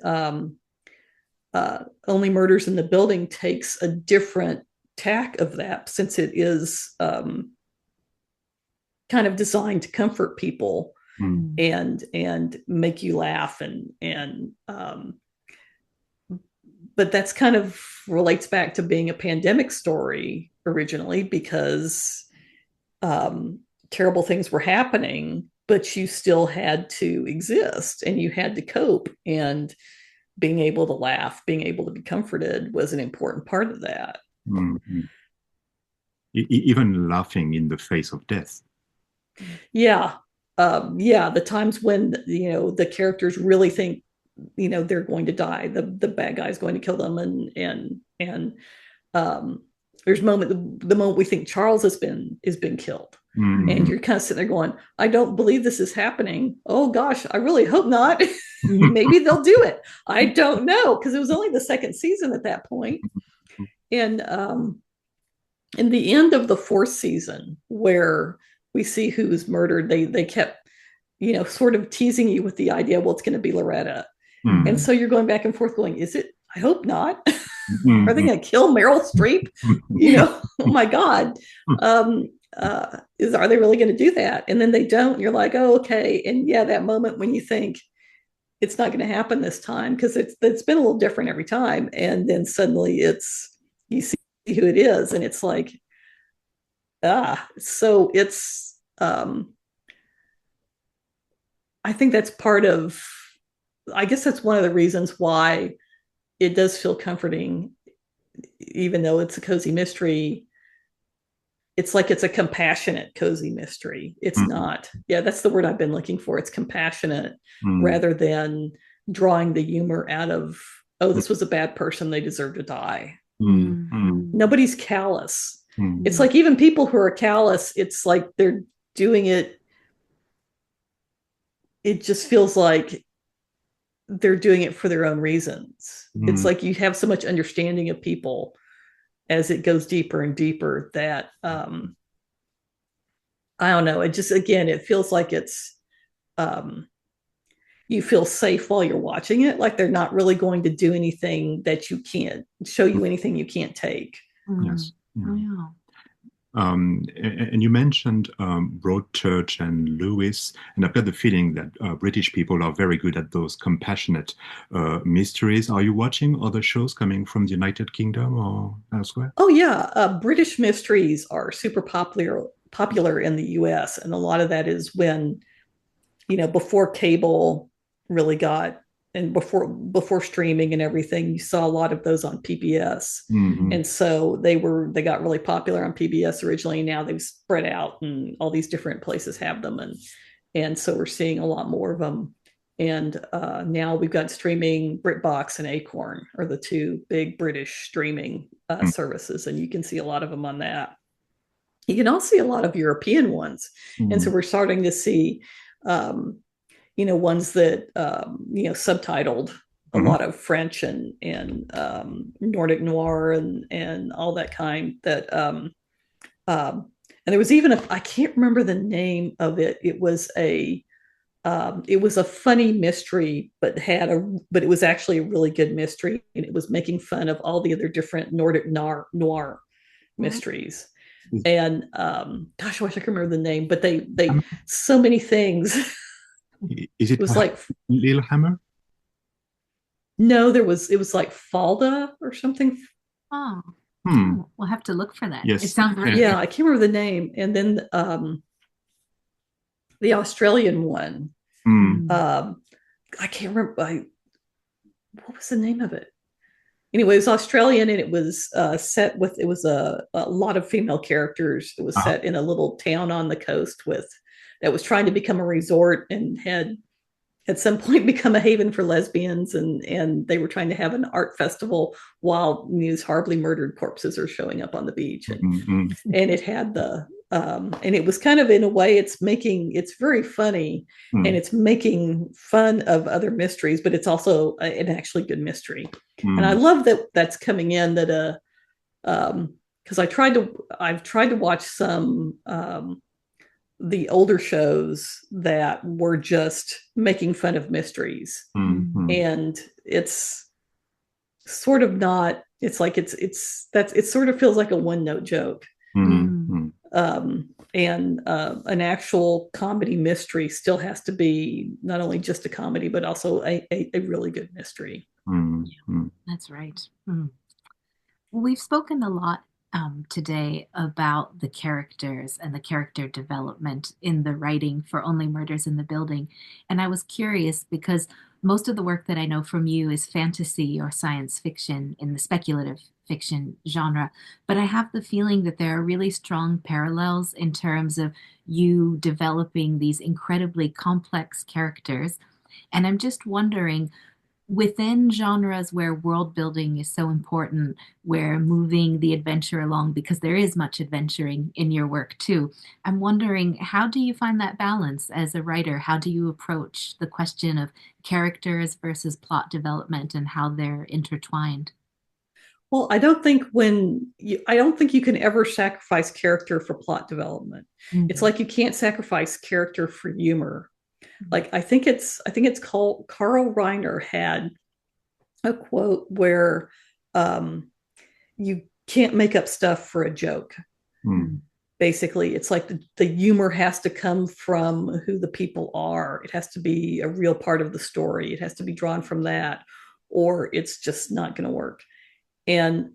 Only Murders in the Building takes a different tack of that, since it is kind of designed to comfort people and make you laugh, and but that's kind of relates back to being a pandemic story originally, because terrible things were happening, but you still had to exist and you had to cope, and being able to laugh, being able to be comforted was an important part of that. Even laughing in the face of death. Yeah. The times when the characters really think they're going to die, the bad guy's going to kill them, and there's the moment we think Charles has been killed, and you're kind of sitting there going, I don't believe this is happening. Oh gosh, I really hope not. Maybe they'll do it. I don't know, because it was only the second season at that point. And in the end of the fourth season, where we see who's murdered, they kept sort of teasing you with the idea, well, it's going to be Loretta. And so you're going back and forth going, is it? I hope not. Are they going to kill Meryl Streep? Oh my God. Are they really going to do that? And then they don't. You're like, oh, okay. And yeah, that moment when you think it's not going to happen this time, because it's been a little different every time, and then suddenly you see who it is, and it's like, so it's I think that's I guess that's one of the reasons why it does feel comforting, even though it's a cozy mystery. It's like it's a compassionate cozy mystery. It's not. Yeah, that's the word I've been looking for. It's compassionate rather than drawing the humor out of, oh, this was a bad person, they deserve to die. Nobody's callous. It's like even people who are callous, it's like they're doing it. It just feels like they're doing it for their own reasons. It's like you have so much understanding of people as it goes deeper and deeper that I don't know. It just, again, it feels like it's you feel safe while you're watching it. Like they're not really going to do anything that you can't show you, anything you can't take. Yes. Oh, yeah. And you mentioned Broadchurch and Lewis, and I've got the feeling that British people are very good at those compassionate mysteries. Are you watching other shows coming from the United Kingdom or elsewhere? Oh yeah, British mysteries are super popular in the U.S., and a lot of that is when before cable really got, and before streaming and everything, you saw a lot of those on PBS. And so they got really popular on PBS originally. Now they've spread out, and all these different places have them, and so we're seeing a lot more of them. And now we've got streaming. BritBox and Acorn are the two big British streaming services, and you can see a lot of them on that. You can also see a lot of European ones, and so we're starting to see ones that subtitled a lot of French and Nordic noir and all that kind. And there was even I can't remember the name of it. It was a funny mystery, but it was actually a really good mystery, and it was making fun of all the other different Nordic noir mysteries. And gosh, I wish I could remember the name, but they so many things. Is it was like Lillehammer? No, it was like Falda or something. Oh, we'll have to look for that. Yes. It sounds really good. I can't remember the name. And then the Australian one. I can't remember. What was the name of it? Anyway, it was Australian, and it was set with, it was a lot of female characters. It was set in a little town on the coast that was trying to become a resort, and had at some point become a haven for lesbians, and they were trying to have an art festival while these horribly murdered corpses are showing up on the beach. And it had and it was kind of, in a way, it's very funny, and it's making fun of other mysteries, but it's also an actually good mystery. And I love that that's coming in, that because I've tried to watch some the older shows that were just making fun of mysteries, and it's sort of not, it's like it sort of feels like a one-note joke. And an actual comedy mystery still has to be not only just a comedy, but also a really good mystery. That's right. We've spoken a lot today about the characters and the character development in the writing for Only Murders in the Building. And I was curious because most of the work that I know from you is fantasy or science fiction in the speculative fiction genre. But I have the feeling that there are really strong parallels in terms of you developing these incredibly complex characters. And I'm just wondering, within genres where world building is so important, where moving the adventure along, because there is much adventuring in your work too, I'm wondering, how do you find that balance as a writer? How do you approach the question of characters versus plot development and how they're intertwined? Well, I don't think you can ever sacrifice character for plot development. It's like you can't sacrifice character for humor. Like I think it's called, Carl Reiner had a quote where you can't make up stuff for a joke. Basically, it's like the humor has to come from who the people are. It has to be a real part of the story. It has to be drawn from that, or it's just not going to work. And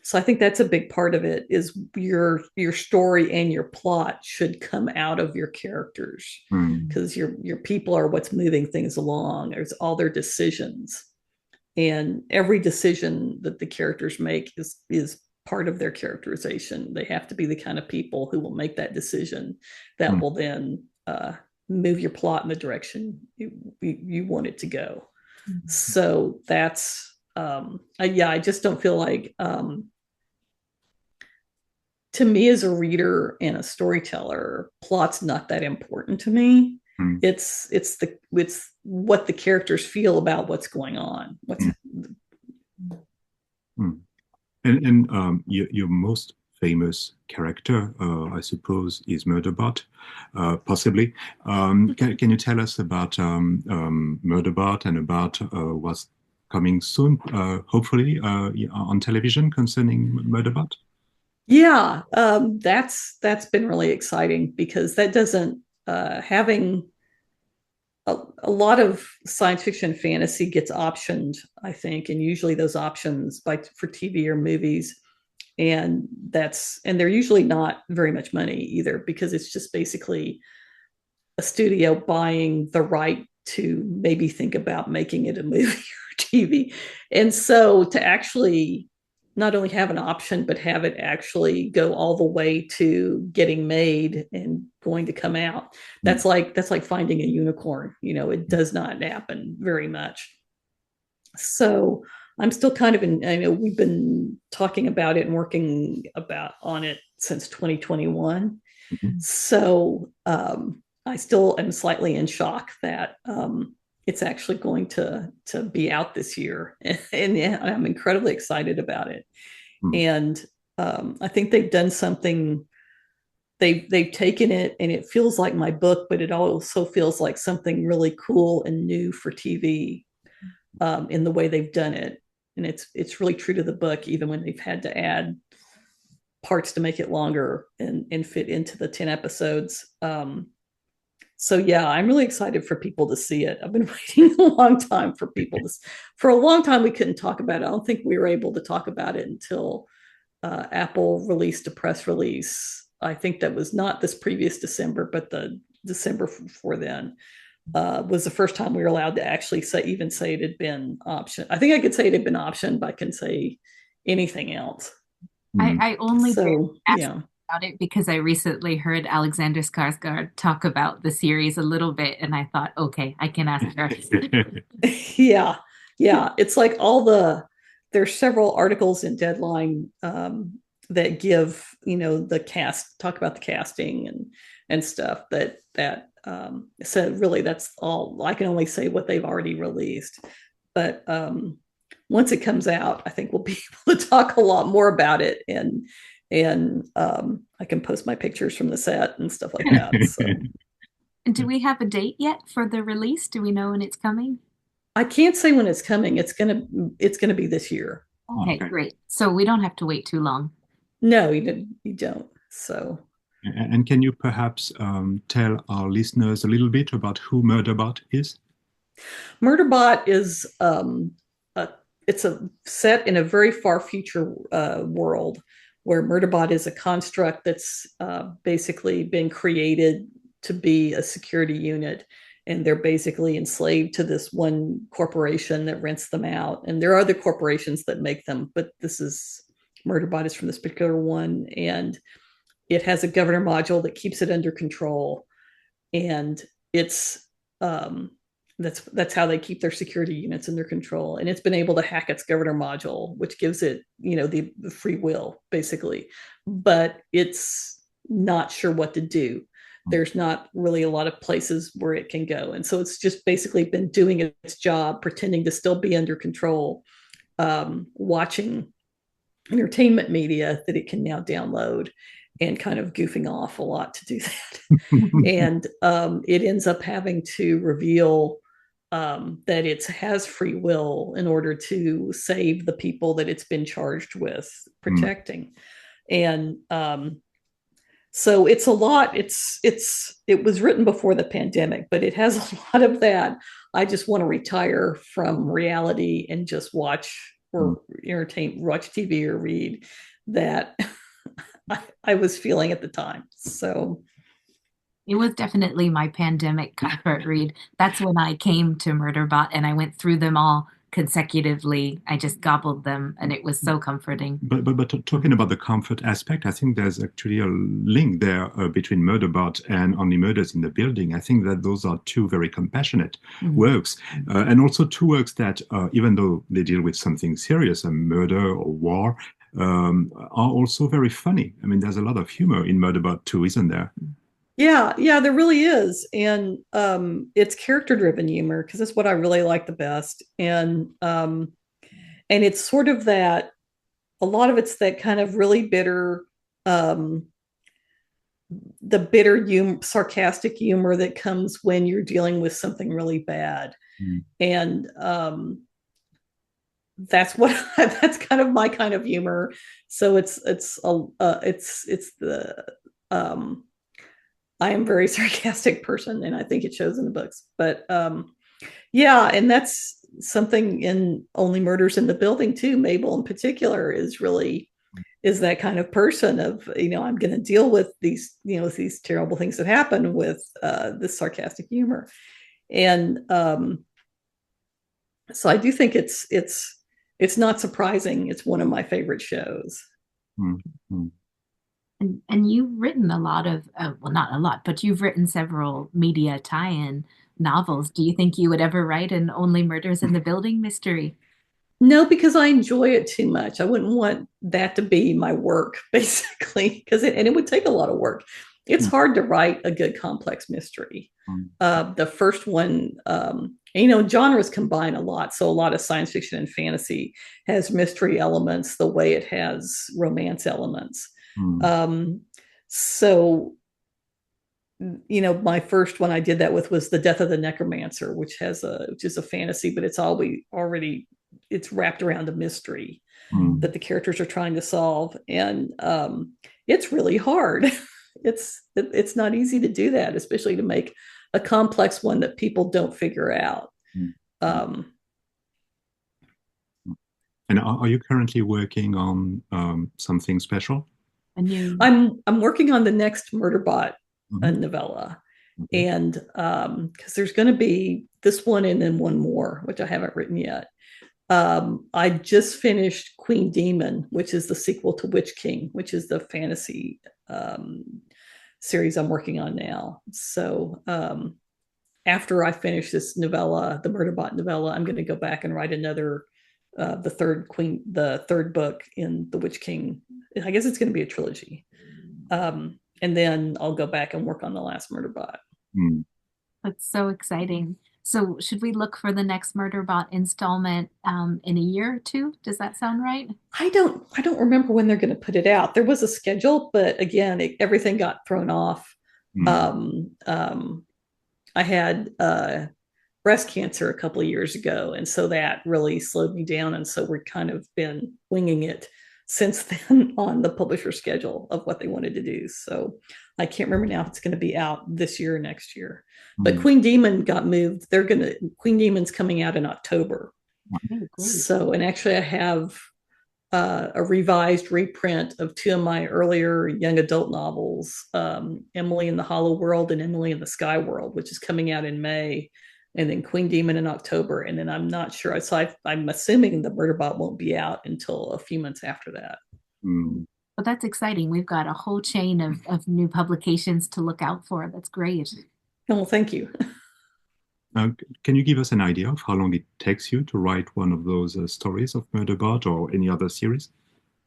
so I think that's a big part of it, is your story and your plot should come out of your characters, because your people are what's moving things along. There's all their decisions, and every decision that the characters make is part of their characterization. They have to be the kind of people who will make that decision that will then move your plot in the direction you want it to go. So that's I just don't feel like, to me as a reader and a storyteller, plot's not that important to me. It's what the characters feel about what's going on. And your most famous character, I suppose, is Murderbot, possibly. Can you tell us about Murderbot and about what's coming soon, hopefully, on television concerning Murderbot? Yeah, that's been really exciting, because that doesn't having a lot of science fiction fantasy gets optioned, I think, and usually those options for TV or movies, and they're usually not very much money either, because it's just basically a studio buying the right to maybe think about making it a movie or TV. And so to actually not only have an option, but have it actually go all the way to getting made and going to come out, that's like finding a unicorn. It does not happen very much. So I'm still kind of I know we've been talking about it and working on it since 2021. So I still am slightly in shock that it's actually going to be out this year, and I'm incredibly excited about it. And I think they've done something. They've taken it, and it feels like my book, but it also feels like something really cool and new for TV, in the way they've done it. And it's really true to the book, even when they've had to add parts to make it longer and fit into the 10 episodes. So yeah, I'm really excited for people to see it. I've been waiting a long time for people to. For a long time, we couldn't talk about it. I don't think we were able to talk about it until Apple released a press release. I think that was not this previous December, but the December before then, was the first time we were allowed to actually even say it had been optioned. I think I could say it had been optioned, but I couldn't say anything else. I only asked Yeah. about it because I recently heard Alexander Skarsgård talk about the series a little bit, and I thought, okay, I can ask her. Yeah. It's like there's several articles in Deadline, that give, the cast, talk about the casting and stuff so really that's all. I can only say what they've already released, but once it comes out, I think we'll be able to talk a lot more about it, and I can post my pictures from the set and stuff like that. So Do we have a date yet for the release? Do we know when it's coming? I can't say when it's coming. It's gonna be this year. Okay, great. So we don't have to wait too long. No, you don't. So And can you perhaps tell our listeners a little bit about who Murderbot is? Murderbot is it's a set in a very far future world, where Murderbot is a construct that's basically been created to be a security unit, and they're basically enslaved to this one corporation that rents them out. And there are other corporations that make them, but Murderbot is from this particular one, and it has a governor module that keeps it under control, and it's that's how they keep their security units under control. And it's been able to hack its governor module, which gives it, the free will, basically, but it's not sure what to do. There's not really a lot of places where it can go, and so it's just basically been doing its job, pretending to still be under control, watching entertainment media that it can now download, and kind of goofing off a lot to do that. And it ends up having to reveal that it has free will in order to save the people that it's been charged with protecting. And so it's a lot. It was written before the pandemic, but it has a lot of that. I just want to retire from reality and just watch or watch TV or read that I was feeling at the time. So it was definitely my pandemic comfort read. That's when I came to Murderbot and I went through them all consecutively. I just gobbled them, and it was so comforting. But talking about the comfort aspect, I think there's actually a link there between Murderbot and Only Murders in the Building. I think that those are two very compassionate works, and also two works that, even though they deal with something serious, a murder or war, are also very funny. I mean, there's a lot of humor in Murderbot too, isn't there? Yeah, there really is. And it's character-driven humor, because that's what I really like the best. And it's sort of that, a lot of it's that kind of really bitter, the bitter sarcastic humor that comes when you're dealing with something really bad. And that's kind of my kind of humor. So it's the I am a very sarcastic person, and I think it shows in the books. But yeah, and that's something in Only Murders in the Building too. Mabel in particular is that kind of person of, I'm going to deal with these, these terrible things that happen with this sarcastic humor. And so I do think it's not surprising. It's one of my favorite shows. Mm-hmm. And you've written a lot of, well, not a lot, but you've written several media tie-in novels. Do you think you would ever write an Only Murders in the Building mystery? No, because I enjoy it too much. I wouldn't want that to be my work, basically, and it would take a lot of work. It's hard to write a good complex mystery. The first one, genres combine a lot. So a lot of science fiction and fantasy has mystery elements the way it has romance elements. So, my first one I did that with was The Death of the Necromancer, which is a fantasy, but it's wrapped around a mystery that the characters are trying to solve. And it's really hard. It's not easy to do that, especially to make a complex one that people don't figure out. And are you currently working on something special? I'm working on the next Murderbot novella, and because there's going to be this one and then one more, which I haven't written yet. I just finished Queen Demon, which is the sequel to Witch King, which is the fantasy series I'm working on now. So after I finish this novella, the Murderbot novella, I'm going to go back and write another, the third book in the Witch King. I guess it's going to be a trilogy. And then I'll go back and work on the last Murderbot. That's so exciting. So should we look for the next Murderbot installment in a year or two? Does that sound right? I don't remember when they're going to put it out. There was a schedule, but again, everything got thrown off. I had breast cancer a couple of years ago, and so that really slowed me down. And so we've kind of been winging it since then on the publisher schedule of what they wanted to do. So I can't remember now if it's going to be out this year or next year. But Queen Demon got moved. Queen Demon's coming out in October. So, and actually I have a revised reprint of two of my earlier young adult novels, Emily in the Hollow World and Emily in the Sky World, which is coming out in May, and then Queen Demon in October. And then I'm not sure. So I'm assuming the Murderbot won't be out until a few months after that. Well, that's exciting. We've got a whole chain of new publications to look out for. That's great. Well, thank you. Can you give us an idea of how long it takes you to write one of those stories of Murderbot or any other series?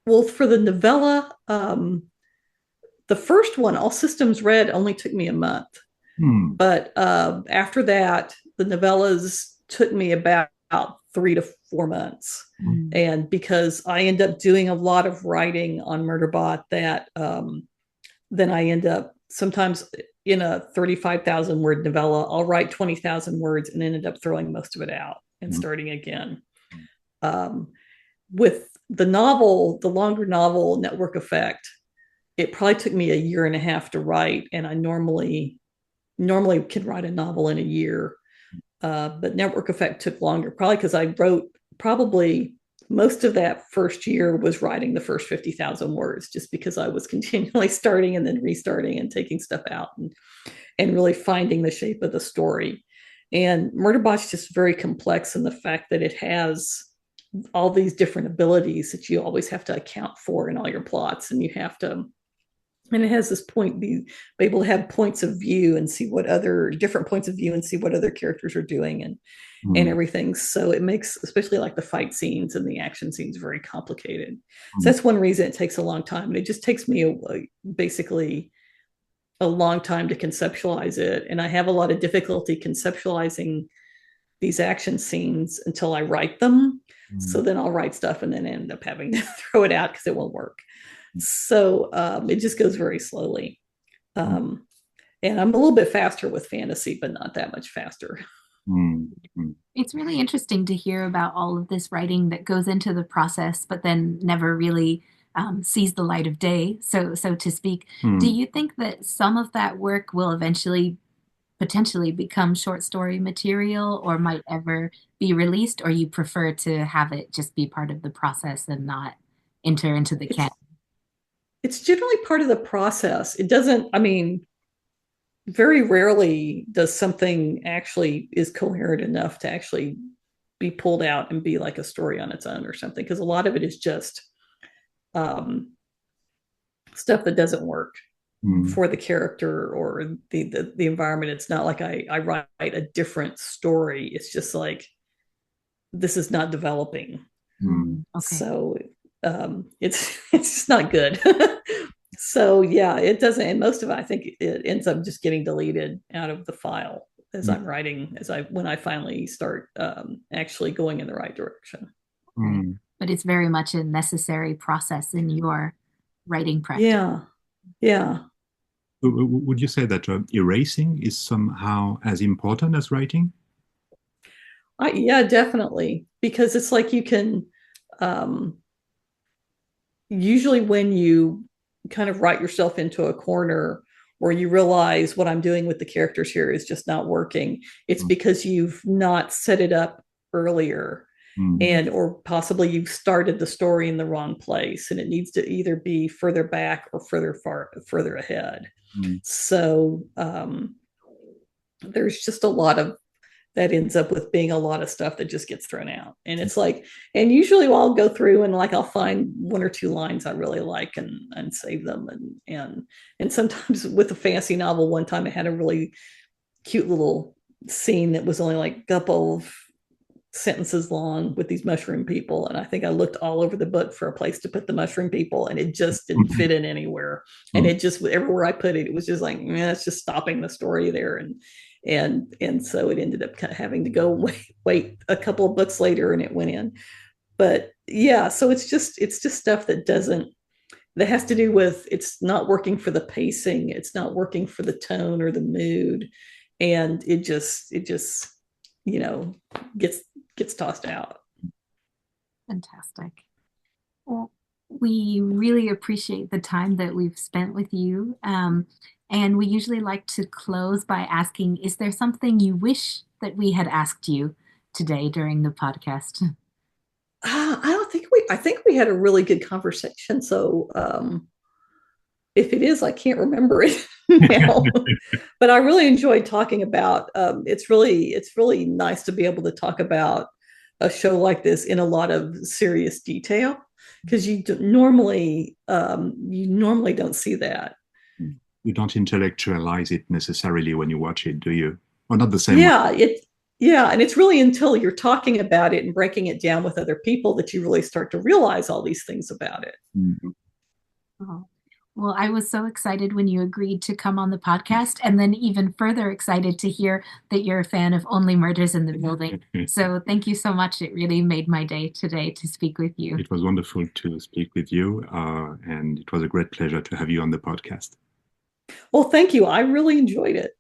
Well, for the novella, the first one, All Systems Red, only took me a month. But after that, the novellas took me about 3 to 4 months. And because I end up doing a lot of writing on Murderbot, that then I end up sometimes in a 35,000 word novella, I'll write 20,000 words and then end up throwing most of it out and starting again. With the longer novel, Network Effect, it probably took me a year and a half to write, and I normally can write a novel in a year. But Network Effect took longer, probably because I wrote most of that first year was writing the first 50,000 words, just because I was continually starting and then restarting and taking stuff out and really finding the shape of the story. And Murderbot's just very complex in the fact that it has all these different abilities that you always have to account for in all your plots. And it has this point, be able to have points of view and see what other different points of view and see what other characters are doing and everything. So it makes, especially like the fight scenes and the action scenes, very complicated. So that's one reason it takes a long time. And it just takes me basically a long time to conceptualize it. And I have a lot of difficulty conceptualizing these action scenes until I write them. So then I'll write stuff and then end up having to throw it out because it won't work. So it just goes very slowly. And I'm a little bit faster with fantasy, but not that much faster. It's really interesting to hear about all of this writing that goes into the process, but then never really sees the light of day, so to speak. Do you think that some of that work will eventually potentially become short story material or might ever be released, or you prefer to have it just be part of the process and not enter into the canon? It's generally part of the process. It doesn't, very rarely does something actually is coherent enough to actually be pulled out and be like a story on its own or something, because a lot of it is just stuff that doesn't work for the character or the environment. It's not like I write a different story. It's just like, this is not developing. Okay. So it's just not good. So yeah, it doesn't, and most of it, I think it ends up just getting deleted out of the file as I'm writing, when I finally start actually going in the right direction. Mm. But it's very much a necessary process in your writing practice. Yeah, yeah. Would you say that erasing is somehow as important as writing? Yeah, definitely. Because it's like you can, um, usually when you kind of write yourself into a corner where you realize what I'm doing with the characters here is just not working, it's because you've not set it up earlier. And or possibly you've started the story in the wrong place and it needs to either be further back or further ahead. So there's just a lot of that ends up with being a lot of stuff that just gets thrown out. And it's like, and usually I'll go through and like I'll find one or two lines I really like and save them. And sometimes with a fantasy novel, one time I had a really cute little scene that was only like a couple of sentences long with these mushroom people. And I think I looked all over the book for a place to put the mushroom people, and it just didn't fit in anywhere. And it just, everywhere I put it, it was just like, it's just stopping the story there. And so it ended up kind of having to go wait a couple of books later and it went in. But yeah, so it's just stuff that has to do with, it's not working for the pacing, it's not working for the tone or the mood, and it just gets tossed out. Fantastic. Well, we really appreciate the time that we've spent with you. And we usually like to close by asking, is there something you wish that we had asked you today during the podcast? I think we had a really good conversation. So if it is, I can't remember it now. But I really enjoyed talking about. It's really nice to be able to talk about a show like this in a lot of serious detail, because you normally don't see that. You don't intellectualize it necessarily when you watch it, do you? Or not the same way. Yeah, and it's really until you're talking about it and breaking it down with other people that you really start to realize all these things about it. Oh. Well, I was so excited when you agreed to come on the podcast, and then even further excited to hear that you're a fan of Only Murders in the Building. So thank you so much. It really made my day today to speak with you. It was wonderful to speak with you, and it was a great pleasure to have you on the podcast. Well, thank you. I really enjoyed it.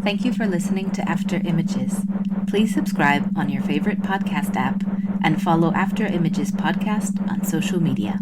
Thank you for listening to After Images. Please subscribe on your favorite podcast app and follow After Images podcast on social media.